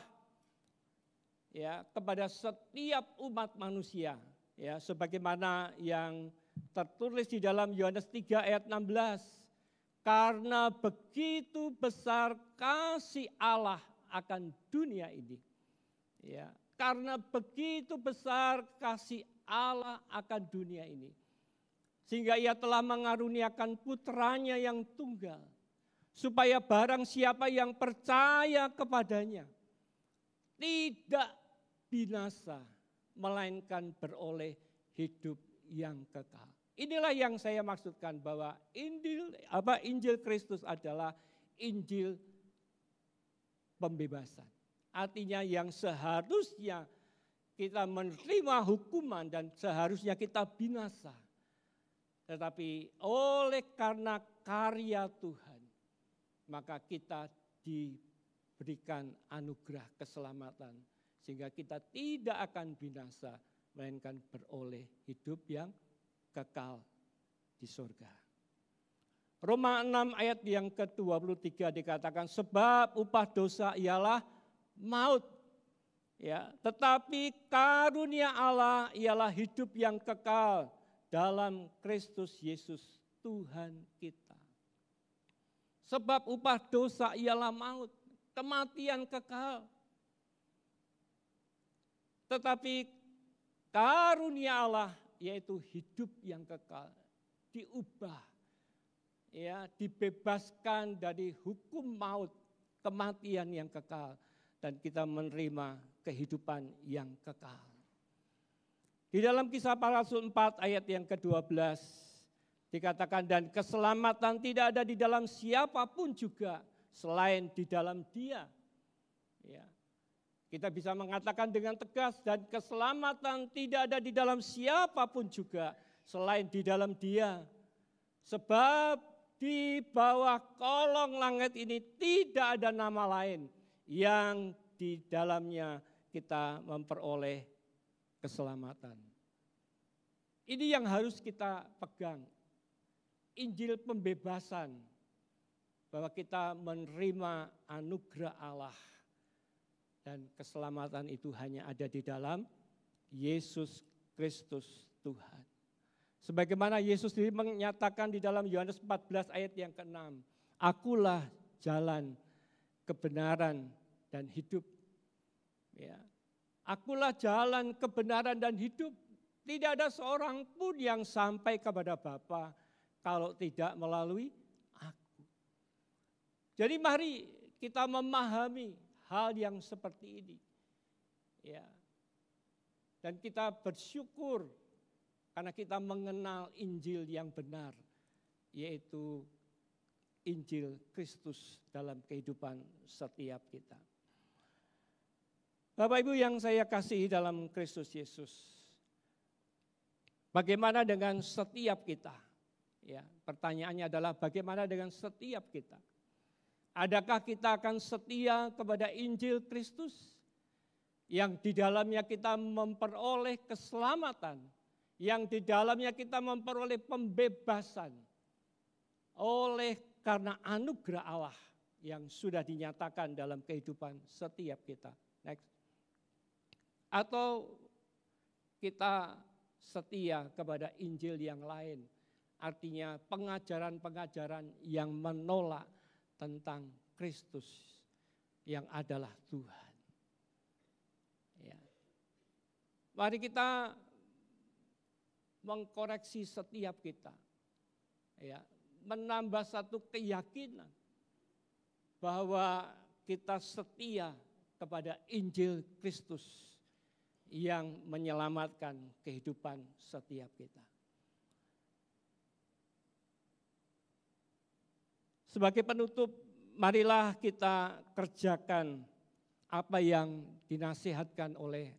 ya, kepada setiap umat manusia, ya, sebagaimana yang tertulis di dalam Yohanes 3 ayat 16. Karena begitu besar kasih Allah akan dunia ini. Ya, karena begitu besar kasih Allah akan dunia ini. Sehingga ia telah mengaruniakan putranya yang tunggal. Supaya barang siapa yang percaya kepadanya tidak binasa, melainkan beroleh hidup yang kekal. Inilah yang saya maksudkan bahwa Injil Kristus adalah Injil pembebasan. Artinya yang seharusnya kita menerima hukuman dan seharusnya kita binasa. Tetapi oleh karena karya Tuhan, maka kita diberikan anugerah keselamatan. Sehingga kita tidak akan binasa, melainkan beroleh hidup yang kekal di surga. Roma 6 ayat yang ke-23 dikatakan sebab upah dosa ialah maut. Ya, tetapi karunia Allah ialah hidup yang kekal dalam Kristus Yesus Tuhan kita. Sebab upah dosa ialah maut, kematian kekal. Tetapi karunia Allah yaitu hidup yang kekal, diubah, ya, dibebaskan dari hukum maut kematian yang kekal, dan kita menerima kehidupan yang kekal. Di dalam Kisah Para Rasul 4 ayat yang ke-12 dikatakan, dan keselamatan tidak ada di dalam siapapun juga selain di dalam Dia. Ya. Kita bisa mengatakan dengan tegas, dan keselamatan tidak ada di dalam siapapun juga selain di dalam Dia. Sebab di bawah kolong langit ini tidak ada nama lain yang di dalamnya kita memperoleh keselamatan. Ini yang harus kita pegang. Injil pembebasan, bahwa kita menerima anugerah Allah dan keselamatan itu hanya ada di dalam Yesus Kristus Tuhan. Sebagaimana Yesus sendiri menyatakan di dalam Yohanes 14 ayat yang ke-6, akulah jalan, kebenaran, dan hidup. Ya. Akulah jalan, kebenaran, dan hidup. Tidak ada seorang pun yang sampai kepada Bapa kalau tidak melalui aku. Jadi mari kita memahami hal yang seperti ini. Ya. Dan kita bersyukur karena kita mengenal Injil yang benar, yaitu Injil Kristus dalam kehidupan setiap kita. Bapak Ibu yang saya kasihi dalam Kristus Yesus, bagaimana dengan setiap kita? Ya, pertanyaannya adalah bagaimana dengan setiap kita? Adakah kita akan setia kepada Injil Kristus yang di dalamnya kita memperoleh keselamatan, yang di dalamnya kita memperoleh pembebasan oleh karena anugerah Allah yang sudah dinyatakan dalam kehidupan setiap kita? Next. Atau kita setia kepada Injil yang lain, artinya pengajaran-pengajaran yang menolak tentang Kristus yang adalah Tuhan. Ya. Mari kita mengkoreksi setiap kita, ya, menambah satu keyakinan bahwa kita setia kepada Injil Kristus yang menyelamatkan kehidupan setiap kita. Sebagai penutup, marilah kita kerjakan apa yang dinasihatkan oleh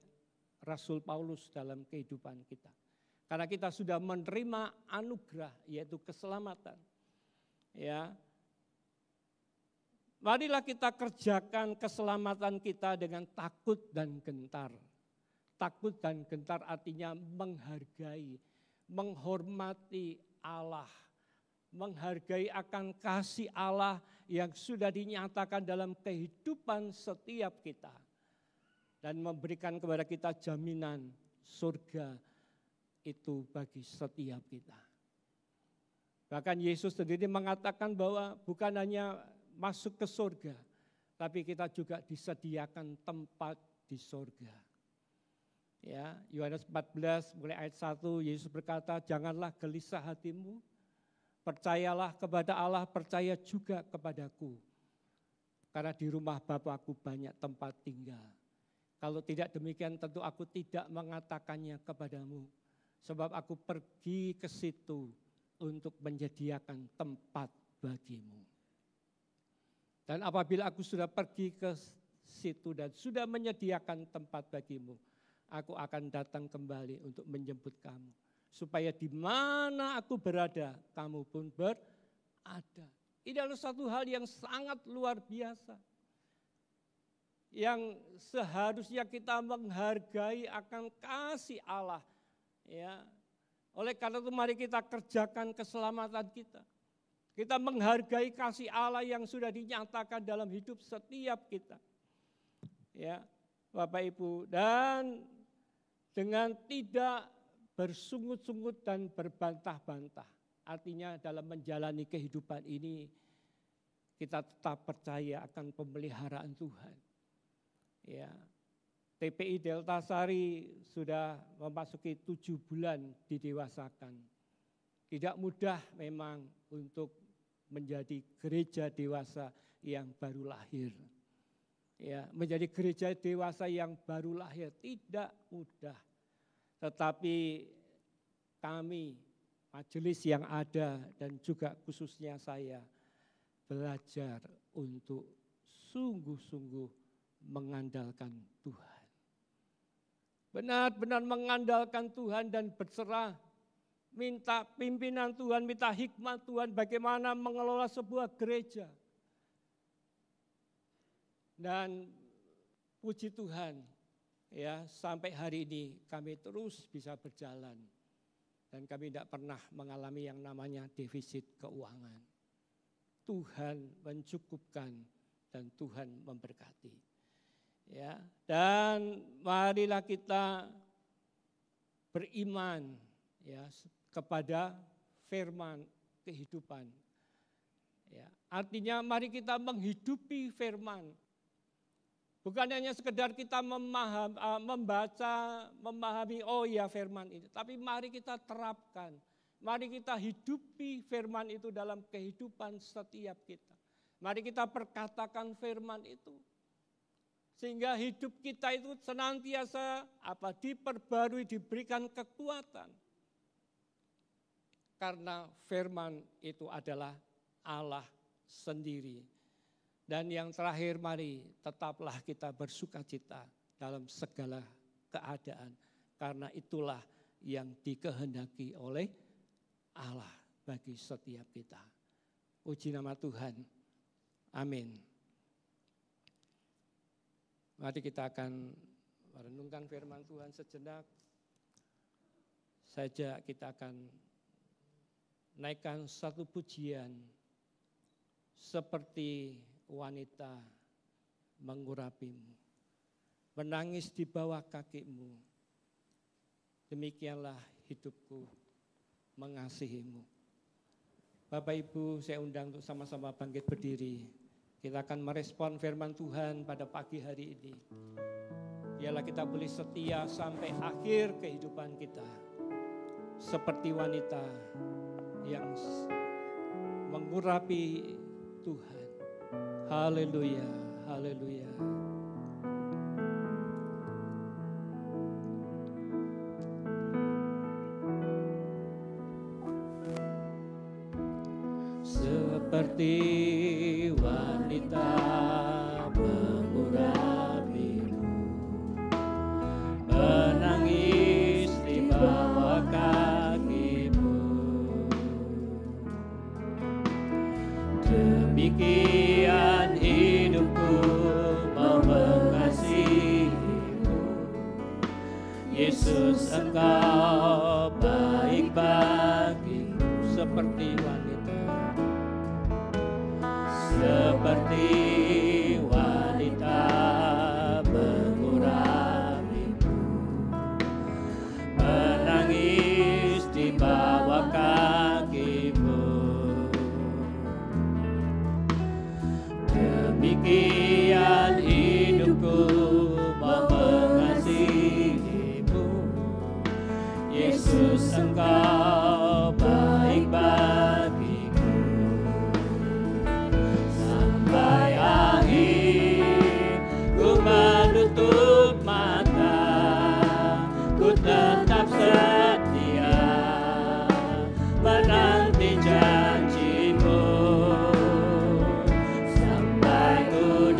Rasul Paulus dalam kehidupan kita. Karena kita sudah menerima anugerah, yaitu keselamatan. Ya. Marilah kita kerjakan keselamatan kita dengan takut dan gentar. Takut dan gentar artinya menghargai, menghormati Allah, menghargai akan kasih Allah yang sudah dinyatakan dalam kehidupan setiap kita, dan memberikan kepada kita jaminan surga itu bagi setiap kita. Bahkan Yesus sendiri mengatakan bahwa bukan hanya masuk ke surga, tapi kita juga disediakan tempat di surga. Ya, Yohanes 14 mulai ayat 1, Yesus berkata, janganlah gelisah hatimu, percayalah kepada Allah, percaya juga kepadaku. Karena di rumah Bapakku banyak tempat tinggal. Kalau tidak demikian tentu aku tidak mengatakannya kepadamu. Sebab aku pergi ke situ untuk menyediakan tempat bagimu. Dan apabila aku sudah pergi ke situ dan sudah menyediakan tempat bagimu, aku akan datang kembali untuk menjemput kamu. Supaya di mana aku berada, kamu pun berada. Ini adalah satu hal yang sangat luar biasa. Yang seharusnya kita menghargai akan kasih Allah. Ya. Oleh karena itu mari kita kerjakan keselamatan kita. Kita menghargai kasih Allah yang sudah dinyatakan dalam hidup setiap kita. Ya, Bapak Ibu, dan dengan tidak bersungut-sungut dan berbantah-bantah. Artinya dalam menjalani kehidupan ini kita tetap percaya akan pemeliharaan Tuhan. Ya. TPI Delta Sari sudah memasuki 7 bulan didewasakan. Tidak mudah memang untuk menjadi gereja dewasa yang baru lahir. Ya, menjadi gereja dewasa yang baru lahir tidak mudah. Tetapi kami, majelis yang ada dan juga khususnya saya, belajar untuk sungguh-sungguh mengandalkan Tuhan. Benar-benar mengandalkan Tuhan dan berserah. Minta pimpinan Tuhan, minta hikmat Tuhan bagaimana mengelola sebuah gereja. Dan puji Tuhan, ya sampai hari ini kami terus bisa berjalan. Dan kami tidak pernah mengalami yang namanya defisit keuangan. Tuhan mencukupkan dan Tuhan memberkati. Ya, dan marilah kita beriman ya kepada firman kehidupan. Ya, artinya mari kita menghidupi firman. Bukan hanya sekedar kita memahami, oh ya firman itu. Tapi mari kita terapkan. Mari kita hidupi firman itu dalam kehidupan setiap kita. Mari kita perkatakan firman itu. Sehingga hidup kita itu senantiasa diperbarui, diberikan kekuatan. Karena firman itu adalah Allah sendiri. Dan yang terakhir, mari tetaplah kita bersukacita dalam segala keadaan. Karena itulah yang dikehendaki oleh Allah bagi setiap kita. Puji nama Tuhan. Amin. Mari kita akan merenungkan firman Tuhan sejenak. Saja kita akan naikkan satu pujian seperti wanita mengurapimu, menangis di bawah kakimu. Demikianlah hidupku mengasihimu. Bapak Ibu, saya undang untuk sama-sama bangkit berdiri. Kita akan merespon firman Tuhan pada pagi hari ini. Biarlah kita boleh setia sampai akhir kehidupan kita. Seperti wanita yang mengurapi Tuhan. Haleluya, haleluya. Seperti wanita mengurapimu, menangis di bawah kakimu. Demikian hidupku mau mengasihimu. Yesus, Engkau baik bagiku. Seperti wanita, seperti wanita mengurapimu, menangis di bawah kakimu. Demikian hidupku mau mengasihimu. Yesus, Engkau baik bagiku. Sampai akhir ku menutup mata, ku tetap setia menanti janjimu. Sampai ku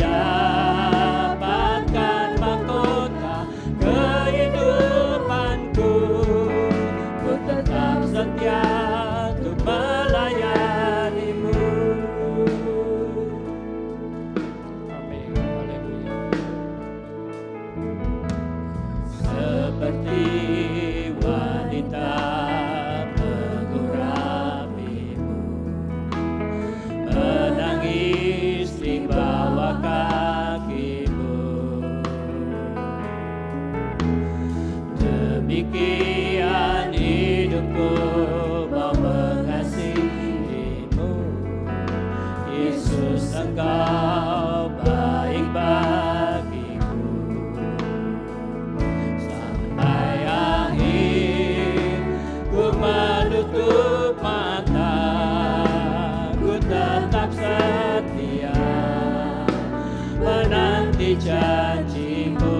menanti janji-Mu,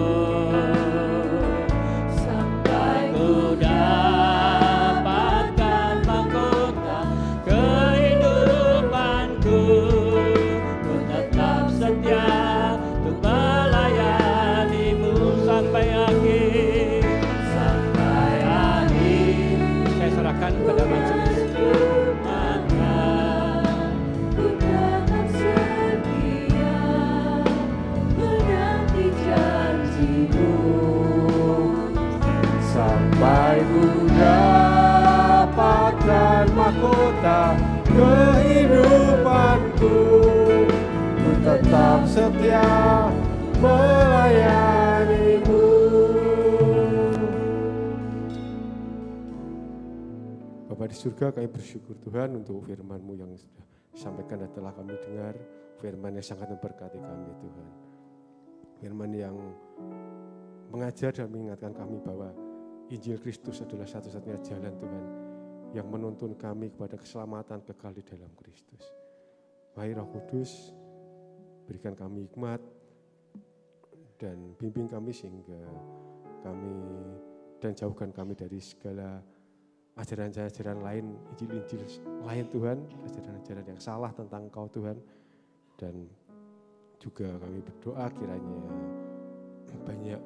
sampai ku dapatkan mahkota kehidupanku. Ku tetap setia untuk melayani-Mu sampai akhir, sampai akhir. Saya serahkan kepada majelis. Sampai ku dapatkan mahkota kehidupanku, ku tetap setia melayani-Mu. Bapa di surga, kami bersyukur Tuhan untuk firman-Mu yang sudah disampaikan dan telah kami dengar. Firman yang sangat memberkati kami Tuhan. Firman yang mengajar dan mengingatkan kami bahwa Injil Kristus adalah satu-satunya jalan Tuhan yang menuntun kami kepada keselamatan kekal di dalam Kristus. Mari Roh Kudus berikan kami hikmat dan bimbing kami sehingga kami dan jauhkan kami dari segala ajaran-ajaran lain, Injil-Injil lain Tuhan, ajaran-ajaran yang salah tentang Engkau Tuhan. Dan juga kami berdoa kiranya banyak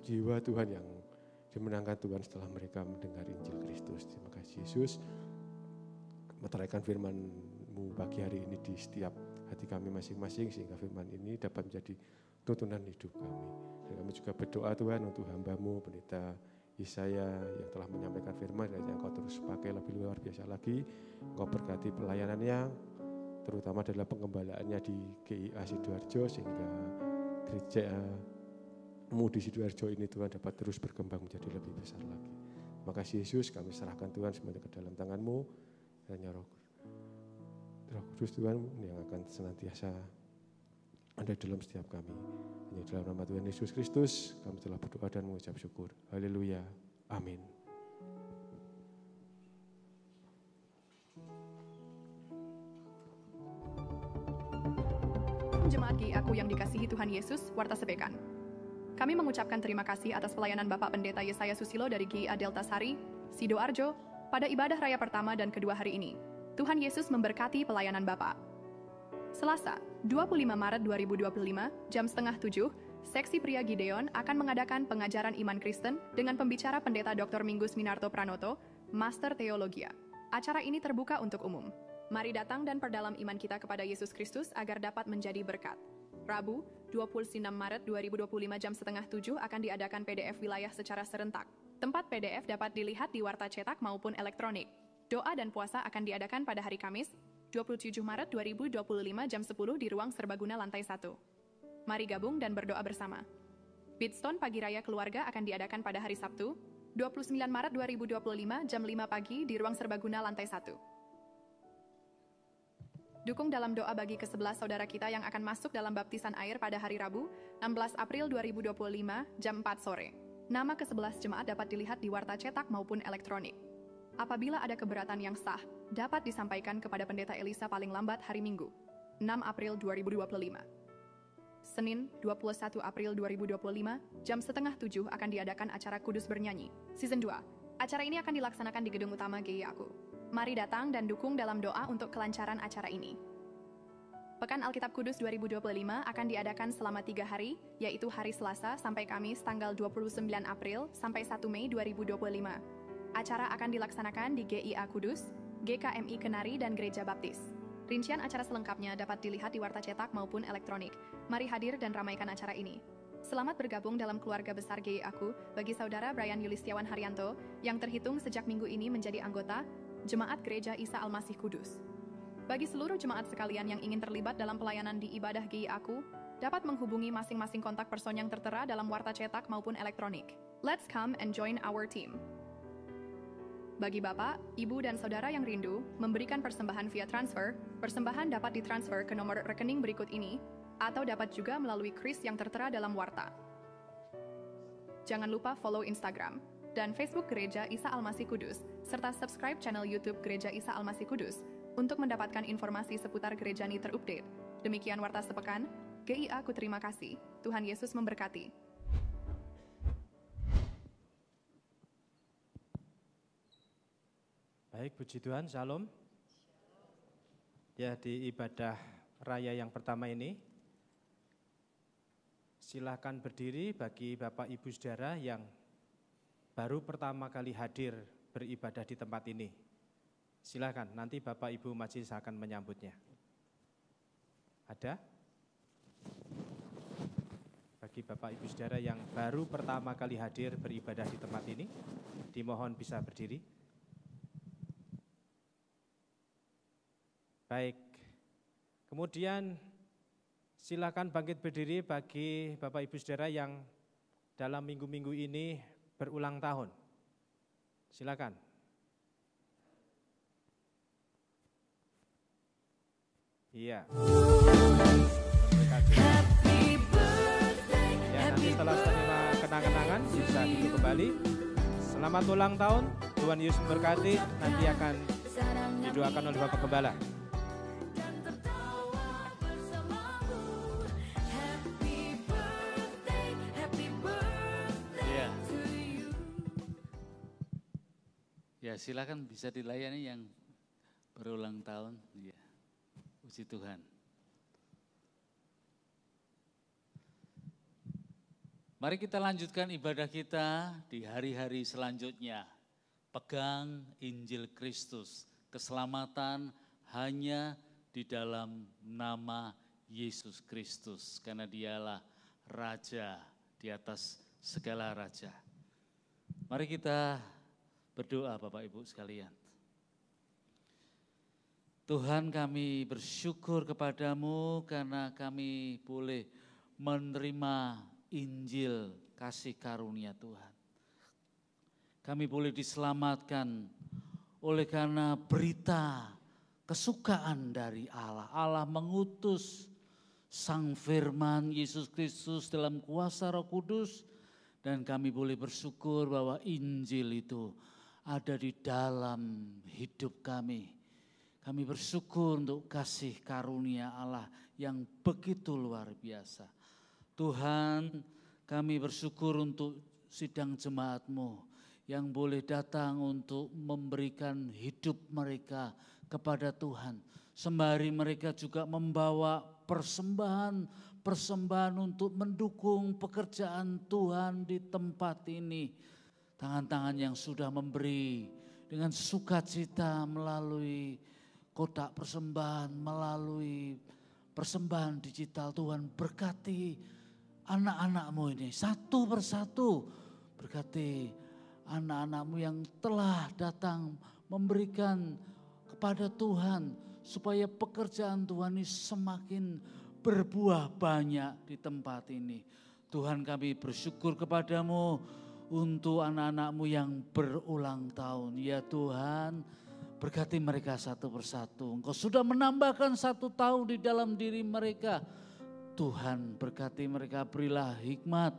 jiwa Tuhan yang dimenangkan Tuhan setelah mereka mendengar Injil Kristus. Terima kasih Yesus. Meteraikan firman-Mu pagi hari ini di setiap hati kami masing-masing sehingga firman ini dapat menjadi tuntunan hidup kami. Dan kami juga berdoa Tuhan untuk hamba-Mu Pendeta Yesaya yang telah menyampaikan firman, dan Engkau terus pakai lebih luar biasa lagi. Engkau berkati pelayanannya, terutama adalah pengembalaannya di GIA Sidoarjo sehingga gereja-Mu di Sidoarjo ini Tuhan dapat terus berkembang menjadi lebih besar lagi. Terima kasih Yesus, kami serahkan Tuhan semuanya ke dalam tangan-Mu. Hanya Roh Kudus Tuhan yang akan senantiasa ada dalam setiap kami. Hanya dalam nama Tuhan Yesus Kristus kami telah berdoa dan mengucap syukur. Haleluya. Amin. Jemaat GIA-Ku yang dikasihi Tuhan Yesus, Warta Sebekan. Kami mengucapkan terima kasih atas pelayanan Bapak Pendeta Yesaya Susilo dari GIA Delta Sari, Sidoarjo, pada ibadah raya pertama dan kedua hari ini. Tuhan Yesus memberkati pelayanan Bapak. Selasa, 25 Maret 2025, jam 6:30, Seksi Pria Gideon akan mengadakan pengajaran iman Kristen dengan pembicara Pendeta Dr. Minggus Minarto Pranoto, Master Teologia. Acara ini terbuka untuk umum. Mari datang dan perdalam iman kita kepada Yesus Kristus agar dapat menjadi berkat. Rabu, 26 Maret 2025 jam 6:30 akan diadakan PDF wilayah secara serentak. Tempat PDF dapat dilihat di warta cetak maupun elektronik. Doa dan puasa akan diadakan pada hari Kamis, 27 Maret 2025 jam 10 di ruang serbaguna lantai 1. Mari gabung dan berdoa bersama. Bidstone Pagi Raya Keluarga akan diadakan pada hari Sabtu, 29 Maret 2025 jam 5 pagi di ruang serbaguna lantai 1. Dukung dalam doa bagi ke-11 saudara kita yang akan masuk dalam baptisan air pada hari Rabu, 16 April 2025 jam 4 sore. Nama ke-11 jemaat dapat dilihat di warta cetak maupun elektronik. Apabila ada keberatan yang sah, dapat disampaikan kepada Pendeta Elisa paling lambat hari Minggu, 6 April 2025. Senin, 21 April 2025, jam 6:30 akan diadakan acara Kudus Bernyanyi, Season 2. Acara ini akan dilaksanakan di gedung utama GIA-Ku. Mari datang dan dukung dalam doa untuk kelancaran acara ini. Pekan Alkitab Kudus 2025 akan diadakan selama 3 hari, yaitu hari Selasa sampai Kamis tanggal 29 April sampai 1 Mei 2025. Acara akan dilaksanakan di GIA Kudus, GKMI Kenari, dan Gereja Baptis. Rincian acara selengkapnya dapat dilihat di warta cetak maupun elektronik. Mari hadir dan ramaikan acara ini. Selamat bergabung dalam keluarga besar GIA-Ku bagi Saudara Brian Yulistiawan Haryanto yang terhitung sejak minggu ini menjadi anggota Jemaat Gereja Isa Almasih Kudus. Bagi seluruh jemaat sekalian yang ingin terlibat dalam pelayanan di ibadah GIA-Ku, dapat menghubungi masing-masing kontak person yang tertera dalam warta cetak maupun elektronik. Let's come and join our team. Bagi Bapak, Ibu, dan Saudara yang rindu memberikan persembahan via transfer, persembahan dapat ditransfer ke nomor rekening berikut ini, atau dapat juga melalui kris yang tertera dalam warta. Jangan lupa follow Instagram dan Facebook Gereja Isa Almasih Kudus, serta subscribe channel YouTube Gereja Isa Almasih Kudus untuk mendapatkan informasi seputar gereja ini terupdate. Demikian Warta Sepekan, GIA ku terima kasih. Tuhan Yesus memberkati. Baik, puji Tuhan, shalom. Ya, di ibadah raya yang pertama ini, silakan berdiri bagi Bapak Ibu Saudara yang baru pertama kali hadir beribadah di tempat ini. Silakan, nanti Bapak Ibu Majelis akan menyambutnya. Ada? Bagi Bapak Ibu Saudara yang baru pertama kali hadir beribadah di tempat ini, dimohon bisa berdiri. Baik, kemudian silakan bangkit berdiri bagi Bapak Ibu Saudara yang dalam minggu-minggu ini berulang tahun. Silakan. Iya. Ya, nanti setelah terima kenang-kenangan bisa duduk kembali. Selamat ulang tahun, Tuhan Yesus memberkati. Nanti akan didoakan oleh Bapak Gembala. Ya, silakan bisa dilayani yang berulang tahun. Ya, puji Tuhan. Mari kita lanjutkan ibadah kita di hari-hari selanjutnya. Pegang Injil Kristus, keselamatan hanya di dalam nama Yesus Kristus, karena Dialah Raja di atas segala raja. Mari kita berdoa Bapak Ibu sekalian. Tuhan, kami bersyukur kepadamu karena kami boleh menerima Injil kasih karunia Tuhan. Kami boleh diselamatkan oleh karena berita kesukaan dari Allah. Allah mengutus Sang Firman Yesus Kristus dalam kuasa Roh Kudus, dan kami boleh bersyukur bahwa Injil itu ada di dalam hidup kami. Kami bersyukur untuk kasih karunia Allah yang begitu luar biasa. Tuhan, kami bersyukur untuk sidang jemaat-Mu yang boleh datang untuk memberikan hidup mereka kepada Tuhan. Sembari mereka juga membawa persembahan untuk mendukung pekerjaan Tuhan di tempat ini. Tangan-tangan yang sudah memberi dengan sukacita melalui kotak persembahan, melalui persembahan digital. Tuhan, berkati anak-anak-Mu ini satu persatu. Berkati anak-anak-Mu yang telah datang memberikan kepada Tuhan, supaya pekerjaan Tuhan ini semakin berbuah banyak di tempat ini. Tuhan, kami bersyukur kepadamu untuk anak-anak-Mu yang berulang tahun. Ya Tuhan, berkati mereka satu persatu. Engkau sudah menambahkan 1 tahun di dalam diri mereka. Tuhan, berkati mereka, berilah hikmat,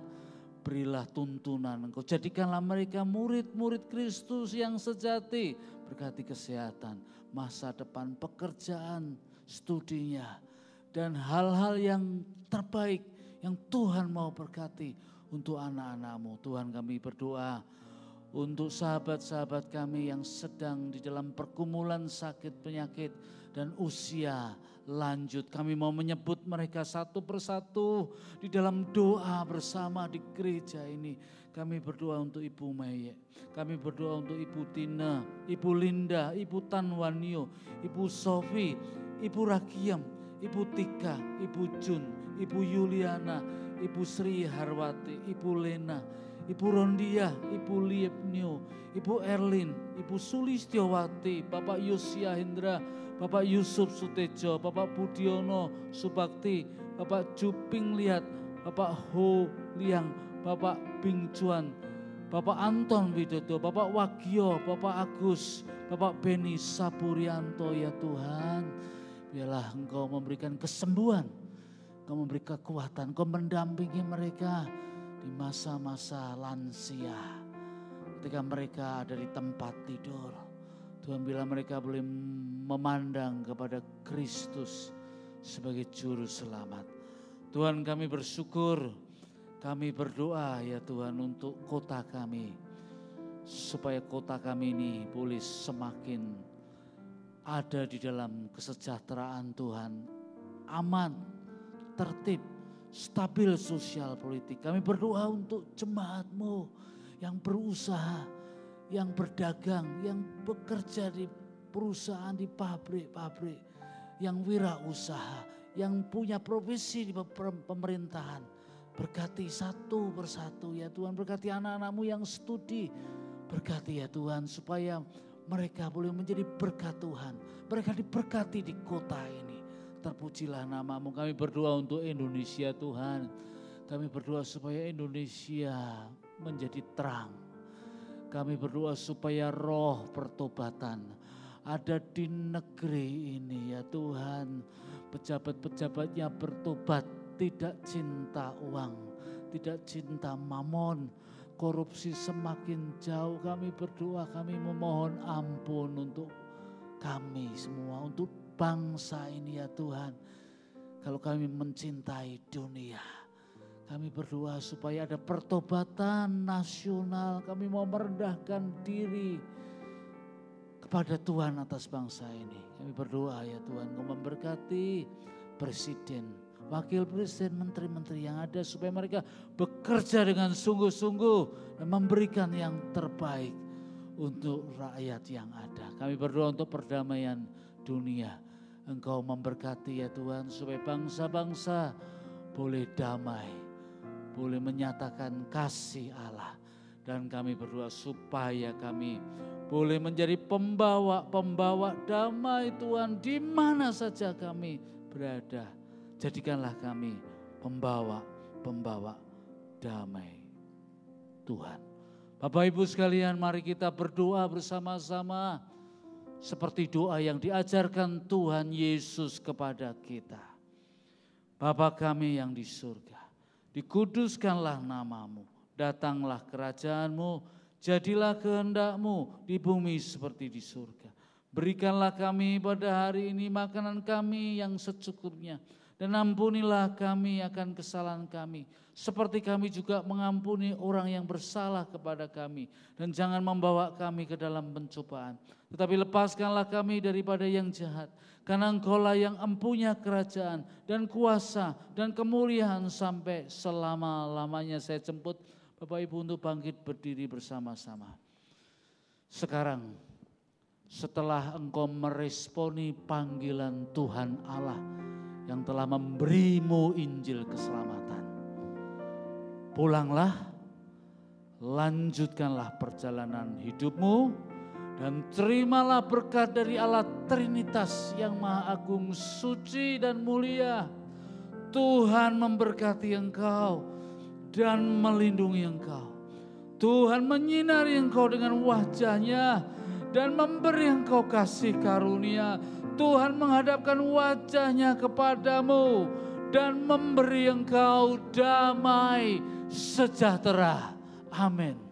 berilah tuntunan. Engkau jadikanlah mereka murid-murid Kristus yang sejati. Berkati kesehatan, masa depan, pekerjaan, studinya, dan hal-hal yang terbaik yang Tuhan mau berkati untuk anak-anak-Mu. Tuhan, kami berdoa untuk sahabat-sahabat kami yang sedang di dalam pergumulan sakit, penyakit, dan usia lanjut. Kami mau menyebut mereka satu persatu di dalam doa bersama di gereja ini. Kami berdoa untuk Ibu Meye, kami berdoa untuk Ibu Tina, Ibu Linda, Ibu Tanwanio, Ibu Sofi, Ibu Rakiem, Ibu Tika, Ibu Jun, Ibu Yuliana, Ibu Sri Harwati, Ibu Lena, Ibu Rondia, Ibu Liepnio, Ibu Erlin, Ibu Sulistiowati, Bapak Yosia Hendra, Bapak Yusuf Sutejo, Bapak Budiono Subakti, Bapak Juping Lihat, Bapak Ho Liang, Bapak Bing Chuan, Bapak Anton Widodo, Bapak Wagio, Bapak Agus, Bapak Beni Sapurianto. Ya Tuhan, biarlah Engkau memberikan kesembuhan, Engkau memberi kekuatan, Engkau mendampingi mereka di masa-masa lansia. Ketika mereka ada di tempat tidur, Tuhan, bila mereka boleh memandang kepada Kristus sebagai juru selamat. Tuhan, kami bersyukur, kami berdoa ya Tuhan untuk kota kami, supaya kota kami ini boleh semakin ada di dalam kesejahteraan Tuhan, aman, tertib, stabil sosial politik. Kami berdoa untuk jemaat-Mu yang berusaha, yang berdagang, yang bekerja di perusahaan, di pabrik-pabrik, yang wirausaha, yang punya profesi di pemerintahan. Berkati satu persatu ya Tuhan, berkati anak-anak-Mu yang studi, berkati ya Tuhan supaya mereka boleh menjadi berkat Tuhan. Mereka diberkati di kota ini. Terpujilah nama-Mu. Kami berdoa untuk Indonesia Tuhan. Kami berdoa supaya Indonesia menjadi terang. Kami berdoa supaya roh pertobatan ada di negeri ini ya Tuhan. Pejabat-pejabatnya bertobat, tidak cinta uang, tidak cinta mamon. Korupsi semakin jauh. Kami berdoa, kami memohon ampun untuk kami semua, untuk bangsa ini ya Tuhan. Kalau kami mencintai dunia, kami berdoa supaya ada pertobatan nasional. Kami mau merendahkan diri kepada Tuhan atas bangsa ini. Kami berdoa ya Tuhan, Kau memberkati presiden, wakil presiden, menteri-menteri yang ada supaya mereka bekerja dengan sungguh-sungguh dan memberikan yang terbaik untuk rakyat yang ada. Kami berdoa untuk perdamaian dunia. Engkau memberkati ya Tuhan supaya bangsa-bangsa boleh damai, boleh menyatakan kasih Allah. Dan kami berdoa supaya kami boleh menjadi pembawa damai Tuhan di mana saja kami berada. Jadikanlah kami pembawa damai Tuhan. Bapak Ibu sekalian, mari kita berdoa bersama-sama seperti doa yang diajarkan Tuhan Yesus kepada kita. Bapa kami yang di surga, dikuduskanlah nama-Mu, datanglah kerajaan-Mu, jadilah kehendak-Mu di bumi seperti di surga. Berikanlah kami pada hari ini makanan kami yang secukupnya. Dan ampunilah kami akan kesalahan kami, seperti kami juga mengampuni orang yang bersalah kepada kami. Dan jangan membawa kami ke dalam pencobaan, tetapi lepaskanlah kami daripada yang jahat. Karena Engkaulah yang empunya kerajaan dan kuasa dan kemuliaan sampai selama-lamanya. Saya jemput Bapak Ibu untuk bangkit berdiri bersama-sama. Sekarang setelah engkau meresponi panggilan Tuhan Allah yang telah memberimu Injil keselamatan, pulanglah, lanjutkanlah perjalanan hidupmu, dan terimalah berkat dari Allah Trinitas yang Maha Agung, suci dan mulia. Tuhan memberkati engkau dan melindungi engkau. Tuhan menyinari engkau dengan wajah-Nya dan memberi engkau kasih karunia. Tuhan menghadapkan wajah-Nya kepadamu dan memberi engkau damai sejahtera. Amin.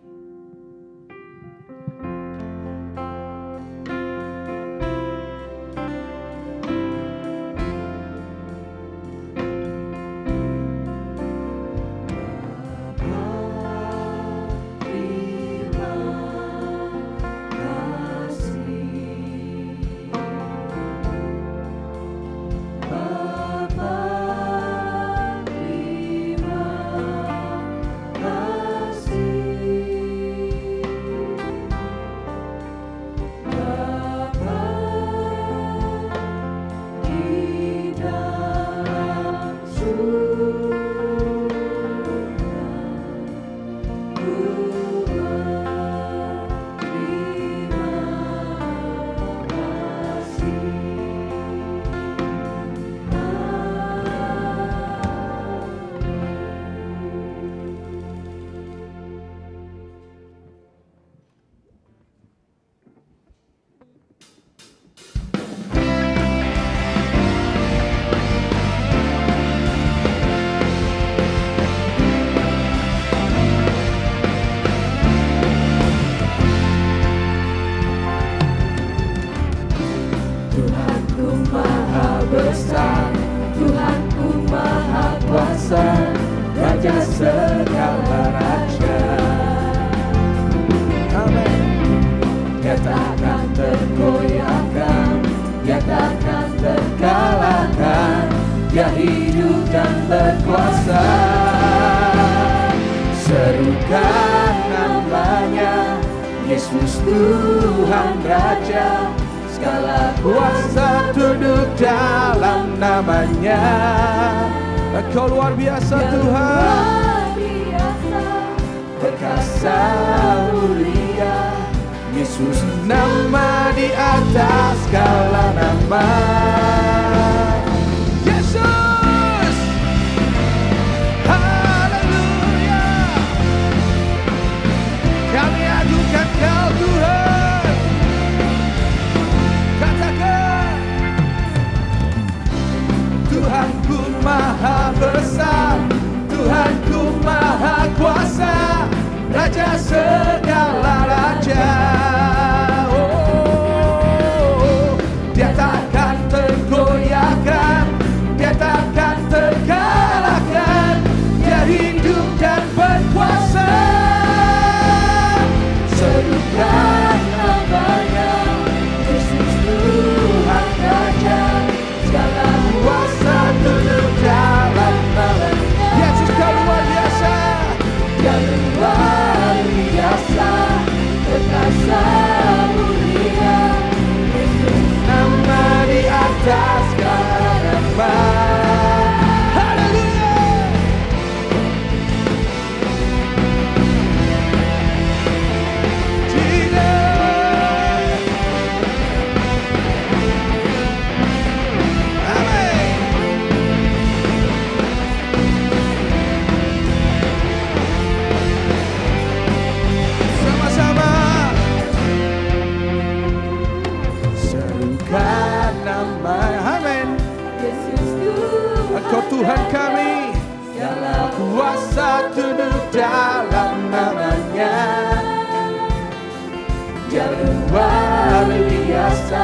Terima kasih. hidup dan berkuasa. Serukan namanya, Yesus Tuhan Raja, segala kuasa tunduk dalam namanya. Engkau luar biasa Tuhan, perkasa mulia, Yesus nama di atas segala nama. Yesus, haleluya, kami adukan Kau Tuhan. Katakan, Tuhanku maha besar, Tuhanku maha kuasa, Raja segala raja. Oh, Dia takkan tergoyahkan, Dia takkan terkalahkan, Dia hidup dan berkuasa. Serukan namanya, Yesus Tuhan Raja, segala kuasa tunduk dalam namanya. Yesus Kau luar biasa, Dia luar biasa, perkasa mulia, Yesus nama di atas segala nama. Haleluya. Amin. Sama-sama serukan nama, amin. Engkau Tuhan kami, segala kuasa tunduk dalam namanya. Dia luar biasa,